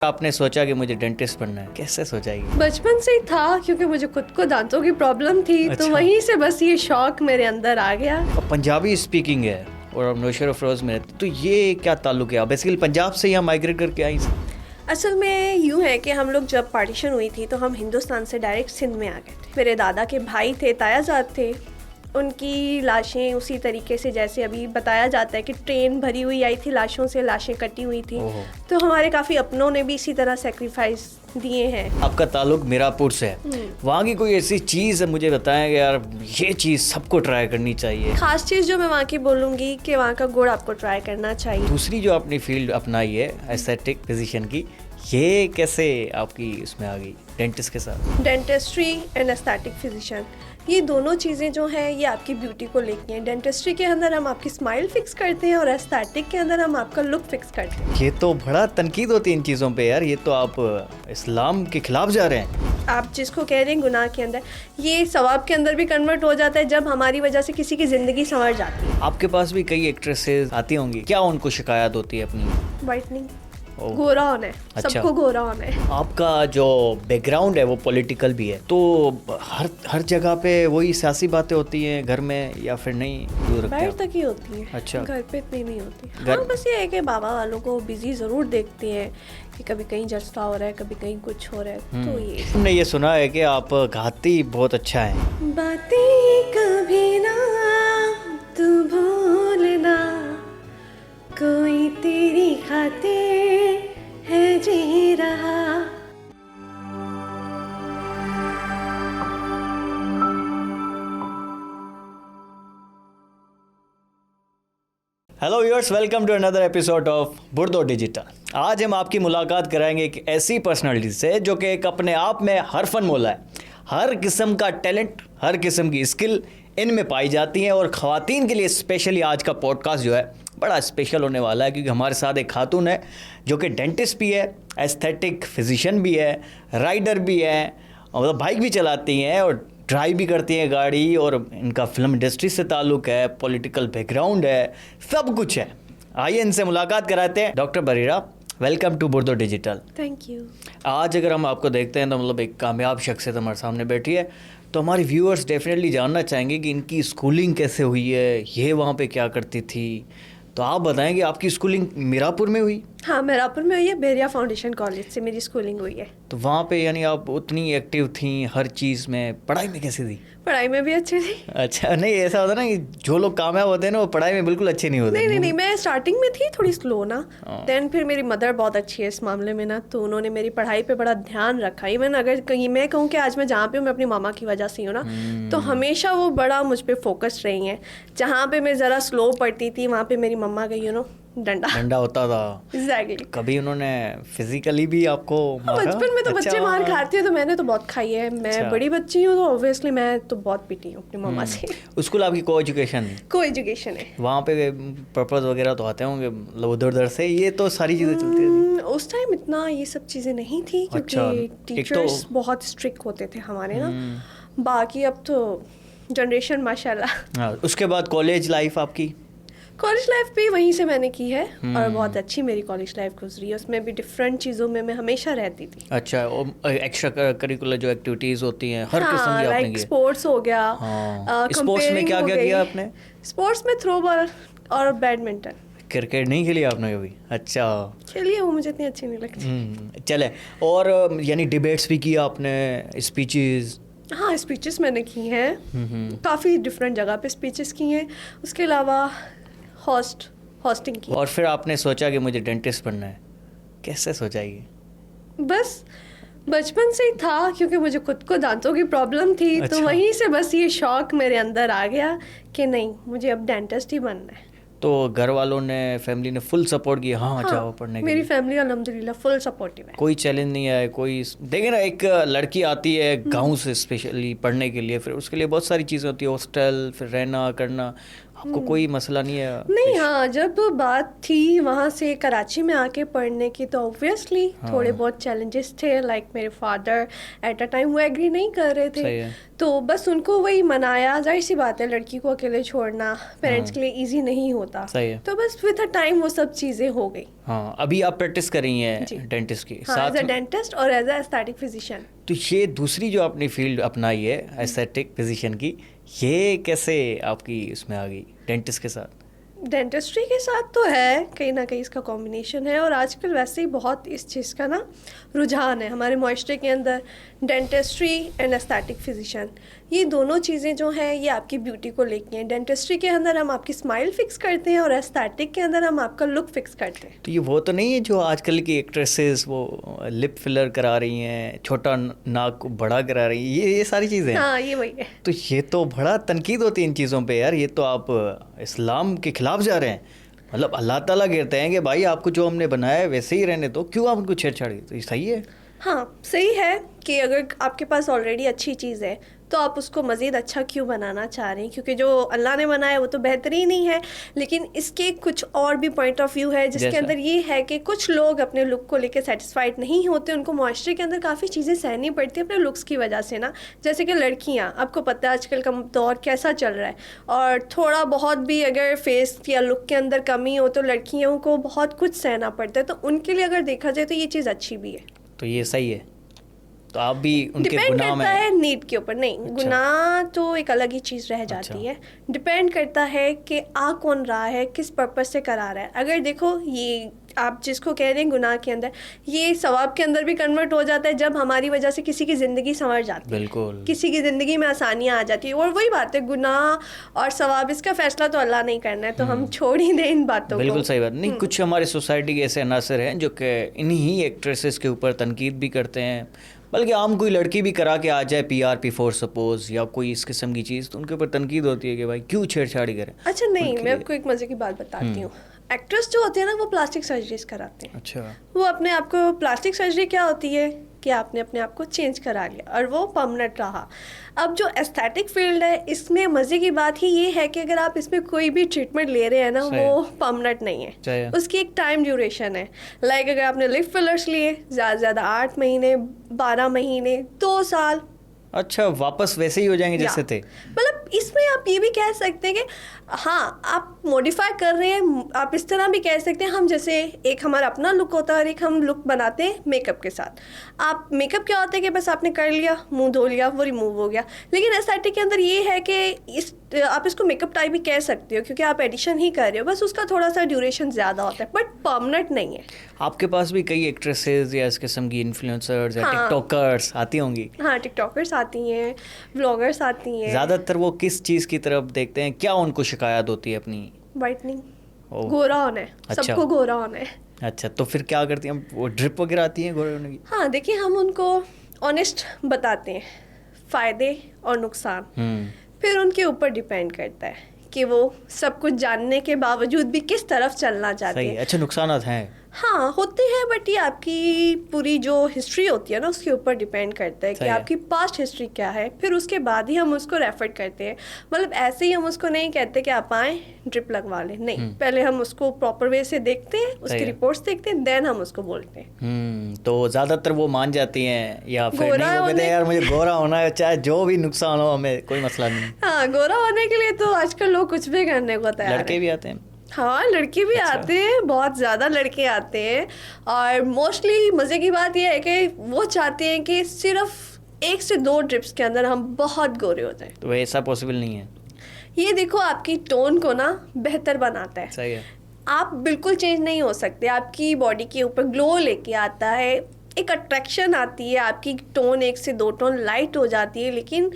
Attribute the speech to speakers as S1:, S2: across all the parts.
S1: आपने सोचा कि मुझे डेंटिस्ट बनना है, कैसे सोचा ये?
S2: बचपन से ही था, क्योंकि मुझे खुद को दांतों की प्रॉब्लम थी।
S1: अच्छा।
S2: तो वहीं से बस ये शौक मेरे अंदर आ गया।
S1: और पंजाबी स्पीकिंग है और आप नौशहरा फरोज में रहते, तो ये क्या ताल्लुक है? बेसिकली पंजाब से यहाँ माइग्रेट करके आई?
S2: असल में यूँ है कि हम लोग जब पार्टीशन हुई थी तो हम हिंदुस्तान से डायरेक्ट सिंध में आ गए थे। मेरे दादा के भाई थे, तायाजाद थे, उनकी लाशें उसी तरीके से जैसे अभी बताया जाता है कि ट्रेन भरी हुई आई थी लाशों से, लाशें कटी हुई थी। तो हमारे काफ़ी अपनों ने भी इसी तरह सेक्रीफाइस दिए हैं।
S1: आपका ताल्लुक मीरापुर से है, वहाँ की कोई ऐसी चीज़ है मुझे बताएं कि यार ये चीज़ सबको ट्राई करनी चाहिए?
S2: खास चीज़ जो मैं वहाँ की बोलूँगी कि वहाँ का गुड़ आपको ट्राई करना चाहिए।
S1: दूसरी जो आपने फील्ड अपनाई है एस्थेटिक फिजिशियन की, ये कैसे आपकी इसमें आ गई डेंटिस्ट के साथ?
S2: डेंटिस्ट्री एंड एस्थेटिक फिजिशियन, ये दोनों चीज़ें जो हैं ये आपकी ब्यूटी को लेके हैं। डेंटिस्ट्री के अंदर हम आपकी स्माइल फिक्स करते हैं और एस्थेटिक के अंदर हम आपका लुक फिक्स करते हैं।
S1: ये तो बड़ा तनकीद होती है इन चीज़ों पे यार, ये तो आप इस्लाम के खिलाफ जा रहे हैं।
S2: आप जिसको कह रहे हैं गुनाह के अंदर, ये सवाब के अंदर भी कन्वर्ट हो जाता है जब हमारी वजह से किसी की ज़िंदगी संवर जाती है।
S1: आपके पास भी कई एक्ट्रेसेस आती होंगी, क्या उनको शिकायत होती है अपनी?
S2: वाइटनिंग, गोरा होना है।
S1: अच्छा।
S2: सबको गोरा होना है।
S1: आपका जो बैकग्राउंड है वो पॉलिटिकल भी है, तो हर जगह पे वही सियासी बातें होती हैं घर में या फिर नहीं? दूर रखते
S2: बाहर
S1: हैं?
S2: तक ही होती है।
S1: अच्छा।
S2: घर पे इतनी नहीं होती।
S1: घर-
S2: हाँ, बस ये है कि बाबा वालों को बिजी ज़रूर देखते हैं कि कभी कहीं जलसा हो रहा है, कभी कहीं कुछ हो रहा है। तो ये
S1: हमने ये सुना है कि आप गाती बहुत अच्छा है।
S2: बातें कभी ना तू भूलना, कोई तेरी खातिर है जी रहा।
S1: Hello viewers, welcome to another episode of Burdo Digital. आज हम आपकी मुलाकात कराएंगे एक ऐसी पर्सनालिटी से जो कि एक अपने आप में हर फन मौला है। हर किस्म का टैलेंट, हर किस्म की स्किल इनमें पाई जाती हैं। और ख़वातीन के लिए स्पेशली आज का पॉडकास्ट जो है बड़ा स्पेशल होने वाला है, क्योंकि हमारे साथ एक खातून है जो कि डेंटिस्ट भी है, एस्थेटिक फिजिशियन भी है, राइडर भी है, मतलब बाइक भी चलाती हैं और ड्राइव भी करती हैं गाड़ी, और इनका फिल्म इंडस्ट्री से ताल्लुक़ है, पॉलिटिकल बैकग्राउंड है, सब कुछ है। आइए इनसे मुलाकात कराते हैं। Doctor Barira, welcome to Burdo Digital.
S2: Thank you.
S1: आज अगर हम आपको देखते हैं तो मतलब एक कामयाब शख्सियत हमारे सामने बैठी है, तो हमारे व्यूअर्स डेफिनेटली जानना चाहेंगे कि इनकी स्कूलिंग कैसे हुई है, ये वहाँ पे क्या करती थी। तो आप बताएं कि आपकी स्कूलिंग मीरापुर में हुई?
S2: हाँ, मीरापुर में हुई है। बेरिया फाउंडेशन कॉलेज से मेरी स्कूलिंग हुई है।
S1: तो वहाँ पे यानी आप उतनी एक्टिव थी हर चीज़ में, पढ़ाई में कैसी थी?
S2: पढ़ाई में भी अच्छी थी।
S1: अच्छा, नहीं ऐसा होता ना कि जो लोग कामयाब होते हैं ना वो पढ़ाई में बिल्कुल अच्छे नहीं होते।
S2: नहीं, मैं स्टार्टिंग में थी थोड़ी स्लो ना।
S1: हाँ।
S2: देन फिर मेरी मदर बहुत अच्छी है इस मामले में ना, तो उन्होंने मेरी पढ़ाई पे बड़ा ध्यान रखा। इवन अगर कहीं मैं कहूँ कि आज मैं जहाँ पे हूँ मैं अपनी मामा की वजह से हूँ ना, तो हमेशा वो बड़ा मुझ पे फोकस रही हैं। जहाँ पे मैं ज़रा स्लो पढ़ती थी वहाँ पे मेरी मम्मा का डंडा
S1: होता था।
S2: एग्जैक्टली।
S1: कभी उन्होंने फिजिकली भी आपको मारा?
S2: बचपन में तो
S1: अच्छा।
S2: बच्चे मार खाते हैं, तो मैंने तो बहुत खाई है। मैं
S1: अच्छा।
S2: बड़ी बच्ची हूँ तो ऑब्वियसली मैं तो बहुत पिटी हूँ अपनी मम्मा से।
S1: स्कूल आपकी को एजुकेशन थी?
S2: को एजुकेशन है।
S1: वहाँ पे पर्पस वगैरह तो आते होंगे मतलब उधर उधर से, ये तो सारी चीज़ें चलती रहती?
S2: उस टाइम इतना ये सब चीज़ें नहीं थी, क्योंकि
S1: अच्छा, एक
S2: टीचर्स
S1: तो-
S2: बहुत स्ट्रिक्ट होते थे हमारे ना। बाकी अब तो जनरेशन माशाल्लाह।
S1: हाँ, उसके बाद कॉलेज लाइफ आपकी?
S2: कॉलेज लाइफ भी वहीं से मैंने की है और बहुत अच्छी मेरी कॉलेज लाइफ गुजरी है। उसमें भी डिफरेंट चीज़ों में मैं हमेशा रहती थी।
S1: अच्छा, और एक्स्ट्रा करिकुलर जो एक्टिविटीज़ होती हैं हर किस्म की आपने
S2: लाइक
S1: की?
S2: स्पोर्ट्स हो गया।
S1: हाँ। स्पोर्ट्स में क्या क्या किया आपने?
S2: स्पोर्ट्स में थ्रो बॉल और बैडमिंटन
S1: क्रिकेट नहीं खेली आपने कभी? अच्छा।
S2: चलिए, वो मुझे इतनी अच्छी नहीं लगती।
S1: चले, और यानी डिबेट्स भी किया आपने, स्पीचेस?
S2: हाँ, स्पीचेस मैंने की हैं। काफ़ी डिफरेंट जगह पे स्पीचेस की हैं। उसके अलावा होस्टिंग की।
S1: और फिर आपने सोचा कि मुझे डेंटिस्ट बनना है, कैसे सोचा ये?
S2: बस बचपन से ही था, क्योंकि मुझे खुद को दांतों की प्रॉब्लम थी।
S1: अच्छा।
S2: तो वहीं से बस ये शौक मेरे अंदर आ गया कि नहीं, मुझे अब डेंटिस्ट ही बनना है।
S1: तो घर वालों ने, फैमिली ने फुल सपोर्ट किया? हाँ, जाओ पढ़ने के
S2: मेरी
S1: लिए।
S2: फैमिली अल्हम्दुलिल्लाह फुल सपोर्टिव है।
S1: कोई चैलेंज नहीं आया? कोई देखिए ना, एक लड़की आती है गांव से स्पेशली पढ़ने के लिए, फिर उसके लिए बहुत सारी चीज़ें होती है, हॉस्टल, फिर रहना करना, आपको कोई मसला नहीं है?
S2: नहीं, हाँ, जब बात थी वहाँ से कराची में आके पढ़ने की तो ऑब्वियसली थोड़े बहुत चैलेंजेस थे। लाइक मेरे फादर एट अ टाइम वो एग्री नहीं कर रहे
S1: सही
S2: थे,
S1: है।
S2: तो बस उनको वही मनाया। जाहिर सी बात है, लड़की को अकेले छोड़ना पेरेंट्स के लिए इजी नहीं होता।
S1: सही है।
S2: तो बस विद अ टाइम वो सब चीज़ें हो गई।
S1: हाँ, अभी आप प्रैक्टिस कर रही
S2: जी।
S1: हैं डेंटिस्ट की
S2: हाँ,
S1: साथ
S2: एज अ
S1: में?
S2: डेंटिस्ट और एज अ एस्थेटिक फिजिशियन।
S1: तो ये दूसरी जो आपने फील्ड अपनाई है एस्थेटिक फिजिशियन की, ये कैसे आपकी इसमें आ गई डेंटिस्ट के साथ?
S2: डेंटिस्ट्री के साथ तो है, कहीं ना कहीं इसका कॉम्बिनेशन है। और आजकल वैसे ही बहुत इस चीज़ का ना रुझान है हमारे मुआशरे के अंदर। डेंटिस्ट्री एंड एस्थेटिक फिजिशियन, ये दोनों चीज़ें जो हैं ये आपकी ब्यूटी को लेके हैं। डेंटिस्ट्री के अंदर हम आपकी स्माइल फिक्स करते हैं और एस्थेटिक के अंदर हम आपका लुक फिक्स करते हैं।
S1: तो ये वो तो नहीं है जो आजकल की एक्ट्रेसेस वो लिप फिलर करा रही हैं, छोटा नाक को बड़ा करा रही हैं, ये सारी चीज़ें हैं?
S2: हाँ, ये वही है।
S1: तो ये तो बड़ा तनकीद होती है इन चीज़ों पे यार। ये तो आप इस्लाम के खिलाफ जा रहे हैं। मतलब अल्लाह ताला कहते हैं कि भाई आपको जो हमने बनाया है वैसे ही रहने दो, क्यों आप उनको छेड़छाड़ी? तो ये सही है?
S2: हाँ, सही है कि अगर आपके पास ऑलरेडी अच्छी चीज़ है तो आप उसको मज़ीद अच्छा क्यों बनाना चाह रहे हैं, क्योंकि जो अल्लाह ने बनाया वो तो बेहतरीन ही है। लेकिन इसके कुछ और भी पॉइंट ऑफ व्यू है जिसके
S1: जैसा?
S2: अंदर ये है कि कुछ लोग अपने लुक को लेकर सेटिस्फाइड नहीं होते। उनको मुआशरे के अंदर काफ़ी चीज़ें सहनी पड़ती हैं अपने लुक्स की वजह से ना। जैसे कि लड़कियाँ, आपको पता है आजकल का दौर कैसा चल रहा है, और थोड़ा बहुत भी अगर फेस या लुक के अंदर कमी हो तो लड़कियों को बहुत कुछ सहना पड़ता है। तो उनके लिए अगर देखा जाए तो ये चीज़ अच्छी भी है।
S1: तो ये सही है? तो आप भी उनके
S2: डिपेंड
S1: गुनाह
S2: करता
S1: में?
S2: है नीड के ऊपर। नहीं, गुनाह तो एक अलग ही चीज़ रह जाती
S1: अच्छा।
S2: है। डिपेंड करता है कि आ कौन रहा है, किस पर्पस से करा रहा है। अगर देखो, ये आप जिसको कह रहे हैं गुनाह के अंदर, ये सवाब के अंदर भी कन्वर्ट हो जाता है जब हमारी वजह से किसी की ज़िंदगी संवर जाती है,
S1: बिल्कुल।
S2: किसी की ज़िंदगी में आसानियाँ आ जाती है। और वही बात है, गुनाह और सवाब इसका फैसला तो अल्लाह नहीं करना है, तो हम छोड़ ही दें इन बातों को।
S1: बिल्कुल सही बात। नहीं, कुछ हमारे सोसाइटी के ऐसे अनासर हैं जो कि इन्हीं एक्ट्रेसेस के ऊपर तनकीद भी करते हैं, बल्कि आम कोई लड़की भी करा के आ जाए PRP फॉर सपोज या कोई इस किस्म की चीज़, तो उनके ऊपर तनकीद होती है कि भाई क्यों छेड़छाड़ी करें।
S2: अच्छा, नहीं, मैं आपको एक मज़े की बात बताती हूँ। एक्ट्रेस जो होती है ना, वो प्लास्टिक सर्जरीज कराते हैं।
S1: अच्छा।
S2: वो अपने आप को, प्लास्टिक सर्जरी क्या होती है कि आपने अपने आप को चेंज करा लिया और वो परमानेंट रहा। अब जो एस्थेटिक फील्ड है, इसमें मज़े की बात ही ये है कि अगर आप इसमें कोई भी ट्रीटमेंट ले रहे हैं ना,
S1: सही
S2: वो परमानेंट नहीं
S1: सही
S2: है।
S1: है।
S2: उसकी एक टाइम ड्यूरेशन है। लाइक अगर आपने लिप फिलर्स लिए, ज़्यादा से ज़्यादा 8 महीने, 12 महीने, 2 साल।
S1: अच्छा, वापस वैसे ही हो जाएंगे जैसे थे?
S2: मतलब इसमें आप ये भी कह सकते हैं कि हाँ, आप मॉडिफाई कर रहे हैं। आप इस तरह भी कह सकते हैं, हम जैसे एक हमारा अपना लुक होता है और एक हम लुक बनाते हैं मेकअप के साथ। आप मेकअप क्या होता है कि बस आपने कर लिया, मुंह धो लिया, वो रिमूव हो गया। लेकिन एस्थेटिक के अंदर ये है कि आप इसको मेकअप टाइप भी कह सकते हो, क्योंकि आप एडिशन ही कर रहे हो, बस उसका थोड़ा सा ड्यूरेशन ज़्यादा होता है, बट परमानेंट नहीं है।
S1: आपके पास भी कई एक्ट्रेसेस या इस किस्म की इन्फ्लुएंसर्स या
S2: हाँ।
S1: टिकटॉकर्स आती होंगी?
S2: हाँ, टिकटॉकर्स आती हैं, व्लॉगर्स आती हैं।
S1: ज़्यादातर वो किस चीज़ की तरफ देखते हैं, क्या उनको शिकायत होती है अपनी?
S2: वाइटनिंग,
S1: ओह।
S2: गोरा होना है।
S1: अच्छा।
S2: सबको गोरा होना है।
S1: अच्छा, तो फिर क्या करती हैं वो? ड्रिप वगैरह आती हैं गोरे होने की?
S2: हाँ, देखिए, हम उनको ऑनेस्ट बताते हैं फ़ायदे और नुकसान। फिर उनके ऊपर डिपेंड करता है कि वो सब कुछ जानने के बावजूद भी किस तरफ चलना चाहते
S1: सही
S2: हैं।
S1: है। अच्छा, नुकसानात हैं?
S2: हाँ, होते हैं, बट ये आपकी पूरी जो हिस्ट्री होती है ना, उसके ऊपर डिपेंड करता है कि
S1: सही है।
S2: आपकी पास्ट हिस्ट्री क्या है। फिर उसके बाद ही हम उसको रेफर करते हैं। मतलब ऐसे ही हम उसको नहीं कहते कि आप आएँ ड्रिप लगवा लें, नहीं, पहले हम उसको प्रॉपर वे से देखते हैं, उसकी
S1: है।
S2: रिपोर्ट्स देखते हैं, देन हम उसको बोलते हैं।
S1: तो ज़्यादातर वो मान जाती हैं या फिर
S2: गोरा
S1: नहीं? वो कहते हैं
S2: होने-
S1: यार मुझे गोरा होना है, चाहे जो भी नुकसान हो, हमें कोई मसला नहीं।
S2: हाँ, गोरा होने के लिए तो आजकल लोग कुछ भी करने को तैयार
S1: लड़के
S2: हैं।
S1: भी आते हैं?
S2: हाँ, लड़के भी
S1: अच्छा।
S2: आते हैं, बहुत ज़्यादा लड़के आते हैं। और मोस्टली मज़े की बात यह है कि वो चाहते हैं कि सिर्फ 1 से 2 ड्रिप्स के अंदर हम बहुत गोरे हो जाएं।
S1: तो ऐसा पॉसिबल नहीं है?
S2: ये देखो, आपकी टोन को ना बेहतर बनाता है।
S1: सही है।
S2: आप बिल्कुल चेंज नहीं हो सकते। आपकी बॉडी के ऊपर ग्लो लेके आता है, एक अट्रैक्शन आती है, आपकी टोन 1 से 2 टोन लाइट हो जाती है। लेकिन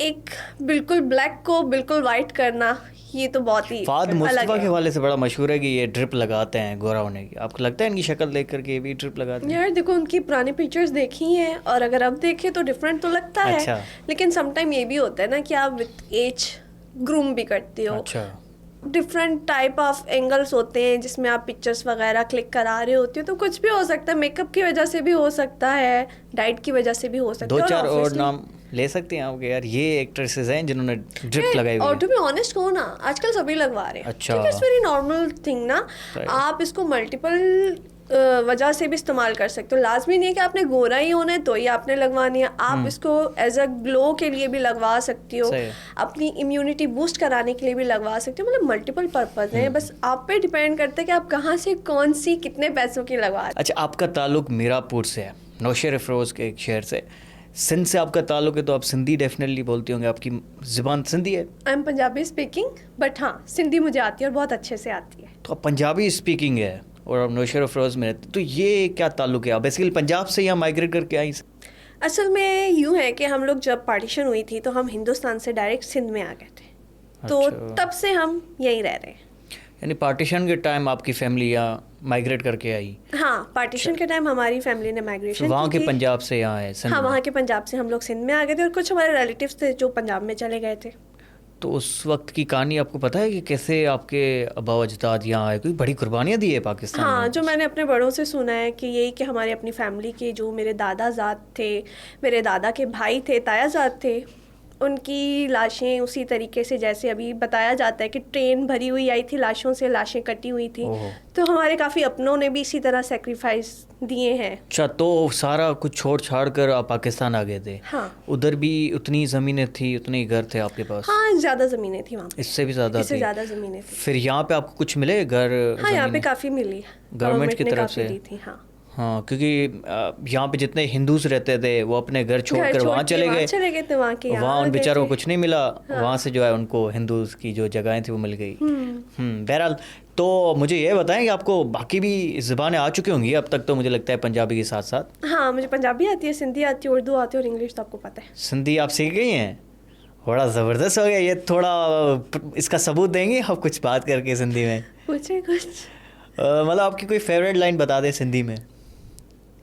S2: एक बिल्कुल ब्लैक को बिल्कुल वाइट करना, ये तो बहुत ही
S1: फाद
S2: अलग
S1: मुस्तफा
S2: है।
S1: के हवाले से बड़ा मशहूर है कि ये ड्रिप लगाते हैं गोरा होने की। आपको लगता है इनकी शक्ल देख करके ये भी ड्रिप लगाते हैं?
S2: यार देखो, उनकी पुरानी पिक्चर्स देखी हैं और अगर अब देखें तो डिफरेंट तो लगता है।
S1: अच्छा।
S2: लेकिन समटाइम ये भी होता है ना कि आप विद एज ग्रूम भी करते हो।
S1: अच्छा।
S2: डिफरेंट टाइप ऑफ एंगल्स होते हैं जिसमें आप पिक्चर्स वगैरह क्लिक करा रहे होते हो, तो कुछ भी हो सकता है। मेकअप की वजह से भी हो सकता है, डाइट की वजह से भी हो सकता है।
S1: 2-4 और
S2: obviously-
S1: नाम ले सकते हैं आप कि यार ये एक्ट्रेसेस हैं जिन्होंने ड्रिप लगाई हुई
S2: और
S1: है।
S2: टू बी ऑनेस्ट कहूँ ना, आजकल सभी लगवा रहे हैं।
S1: अच्छा।
S2: क्योंकि इट्स वेरी नॉर्मल थिंग ना।
S1: Right.
S2: आप इसको मल्टीपल वजह से भी इस्तेमाल कर सकते हो। लाजमी नहीं है कि आपने गोरा ही होना है तो ही आपने लगवानी है। आप इसको एज अ ग्लो के लिए भी लगवा सकती हो,
S1: सही है।
S2: अपनी इम्यूनिटी बूस्ट कराने के लिए भी लगवा सकते हो। मतलब मल्टीपल पर्पज है, बस आप पे डिपेंड करता है कि आप कहाँ से कौन सी कितने पैसों की लगवा रहे
S1: अच्छा, आपका ताल्लुक मीरापुर से है, नौशेर अफरोज़ के एक शहर से। सिंध से आपका ताल्लुक है तो आप सिंधी डेफिनेटली बोलती होंगे, आपकी ज़ुबान सिंधी है।
S2: I am Punjabi speaking, but हाँ सिंधी मुझे आती है और बहुत अच्छे से आती है।
S1: तो आप पंजाबी स्पीकिंग है और आप नौशेर अफरोज़ में रहते, तो ये क्या ताल्लुक है? आप बेसिकली पंजाब से यहाँ माइग्रेट करके आई?
S2: असल में यूँ है कि हम लोग जब पार्टीशन हुई थी तो हम हिंदुस्तान से डायरेक्ट सिंध में आ गए थे। तो
S1: अच्छा।
S2: तब से हम यहीं रह रहे हैं।
S1: यानी पार्टीशन के टाइम आपकी फैमिली यहाँ माइग्रेट करके आई?
S2: हाँ, पार्टीशन के टाइम हमारी फैमिली ने माइग्रेशन
S1: वहाँ
S2: की
S1: के
S2: थी।
S1: पंजाब से यहाँ है सिंध
S2: हाँ,
S1: में?
S2: वहाँ के पंजाब से हम लोग सिंध में आ गए थे और कुछ हमारे रिलेटिव्स थे जो पंजाब में चले गए थे।
S1: तो उस वक्त की कहानी आपको पता है कि कैसे आपके आबा अजदाद यहाँ आए? कोई बड़ी कुर्बानियाँ दी है पाकिस्तान
S2: हाँ,
S1: में?
S2: जो मैंने अपने बड़ों से सुना है कि यही कि हमारे अपनी फैमिली के जो मेरे दादा ज़ाद थे, मेरे दादा के भाई थे, ताया ज़ाद थे, उनकी लाशें उसी तरीके से जैसे अभी बताया जाता है कि ट्रेन भरी हुई आई थी लाशों से, लाशें कटी हुई थी।
S1: ओहो।
S2: तो हमारे काफ़ी अपनों ने भी इसी तरह सेक्रीफाइस दिए हैं।
S1: अच्छा, तो सारा कुछ छोड़ छाड़ कर आप पाकिस्तान आ गए थे?
S2: हाँ।
S1: उधर भी उतनी ज़मीनें थी, उतने ही घर थे आपके पास?
S2: हाँ, ज़्यादा ज़मीनें थी वहाँ पे।
S1: इससे भी ज़्यादा
S2: इससे
S1: थी?
S2: ज़्यादा ज़मीनें थी।
S1: फिर यहाँ पे आपको कुछ मिले घर?
S2: हाँ, यहाँ पे
S1: ज़मीनें?
S2: काफ़ी मिली।
S1: गवर्नमेंट की
S2: ने
S1: तरफ
S2: काफ़ी
S1: से?
S2: दी थी। हाँ,
S1: हाँ, क्योंकि यहाँ पे जितने हिंदूस रहते थे वो अपने घर छोड़कर
S2: घर छोड़
S1: वहाँ
S2: के
S1: चले
S2: वहाँ
S1: गए।
S2: चले गए थे, वहाँ के यहाँ
S1: वहाँ
S2: आ
S1: उन
S2: गए
S1: बेचारों
S2: थे।
S1: को कुछ नहीं मिला। वहाँ से जो है उनको हिंदूस की जो जगहें थी वो मिल गई। बहरहाल, तो मुझे ये बताएं कि आपको बाकी भी ज़बानें आ चुकी होंगी अब तक, तो मुझे लगता है पंजाबी के साथ साथ।
S2: हाँ, मुझे पंजाबी आती है, सिंधी आती है, उर्दू आती है और इंग्लिश तो आपको पता है।
S1: सिंधी आप सीख गई हैं? बड़ा ज़बरदस्त हो गया ये। थोड़ा इसका सबूत देंगी आप कुछ बात करके सिंधी में?
S2: पूछे कुछ।
S1: मतलब आपकी कोई फेवरेट लाइन बता दें सिंधी में।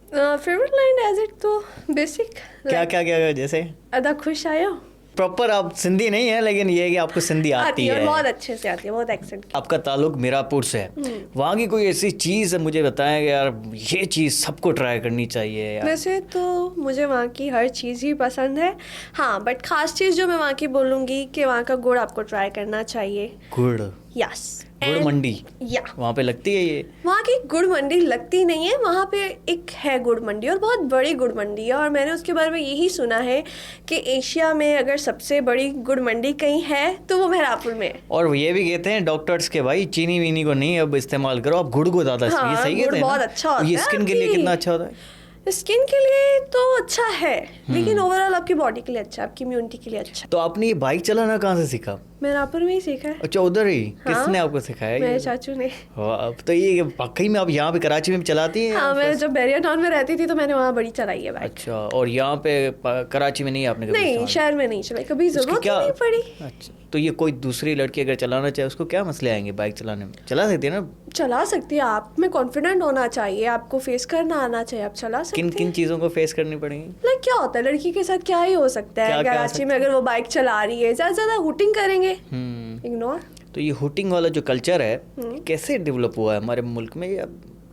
S2: फेवरेट लाइन एज इट तो बेसिक
S1: क्या क्या क्या जैसे?
S2: अदा खुश आयो।
S1: प्रॉपर आप सिंधी नहीं है, लेकिन ये है कि आपको सिंधी आती
S2: और
S1: है।
S2: बहुत अच्छे से आती है, बहुत एक्सेंट।
S1: आपका ताल्लुक मीरापुर से है, वहाँ की कोई ऐसी चीज़ मुझे बताएं कि यार ये चीज़ सबको ट्राई करनी चाहिए यार?
S2: वैसे तो मुझे वहाँ की हर चीज़ ही पसंद है। हाँ, बट खास चीज़ जो मैं वहाँ की बोलूँगी कि वहाँ का गुड़ आपको ट्राई करना चाहिए।
S1: गुड़?
S2: यस।
S1: गुड़ मंडी
S2: या
S1: वहाँ पे लगती है ये?
S2: वहाँ की गुड़ मंडी लगती नहीं है, वहाँ पे एक है गुड़ मंडी और बहुत बड़ी गुड़ मंडी है। और मैंने उसके बारे में यही सुना है कि एशिया में अगर सबसे बड़ी गुड़ मंडी कहीं है तो वो मेहरापुर में है।
S1: और वो ये भी कहते हैं डॉक्टर्स के भाई चीनी वीनी को नहीं अब इस्तेमाल करो, आप गुड़ को ज़्यादा।
S2: हाँ,
S1: ये सही
S2: गुड़
S1: कहते हैं
S2: बहुत
S1: ना?
S2: अच्छा होता
S1: ये
S2: है
S1: स्किन के लिए
S2: आपकी।
S1: कितना अच्छा होता है?
S2: स्किन के लिए तो अच्छा है, लेकिन ओवरऑल आपकी बॉडी के लिए अच्छा है, आपकी इम्यूनिटी के लिए अच्छा है।
S1: तो आपने ये बाइक चलाना कहाँ से सीखा?
S2: मेहरापुर में ही सीखा है।
S1: अच्छा, उधर ही?
S2: हाँ,
S1: किसने आपको सिखाया
S2: मेरे
S1: ये?
S2: चाचू ने।
S1: अब तो ये वाकई में आप यहाँ पे कराची में भी चलाती हैं?
S2: हाँ, मैं जब बैरिया टाउन में रहती थी तो मैंने वहाँ बड़ी चलाई है बाइक।
S1: अच्छा, और यहाँ पे कराची में नहीं आपने कभी
S2: नहीं,
S1: इस्तेमाल?
S2: शहर में नहीं चलाई, कभी
S1: उसकी
S2: जरूरत ही
S1: क्या?
S2: नहीं पड़ी।
S1: अच्छा, तो ये कोई दूसरी लड़की अगर चलाना चाहे उसको क्या मसले आएंगे बाइक चलाने में? चला सकती है ना?
S2: चला सकती है, आप में कॉन्फिडेंट होना चाहिए, आपको फेस करना आना चाहिए, आप चला सकते
S1: किन
S2: हैं।
S1: किन चीज़ों को फेस करनी पड़ेगी?
S2: लाइक क्या होता है लड़की के साथ, क्या ही हो सकता
S1: क्या
S2: है
S1: हो
S2: कराची
S1: सकता
S2: में अगर वो बाइक चला रही है, ज़्यादा से ज़्यादा हुटिंग करेंगे, इग्नोर।
S1: तो ये हुटिंग वाला जो कल्चर है कैसे डेवलप हुआ है हमारे मुल्क में? या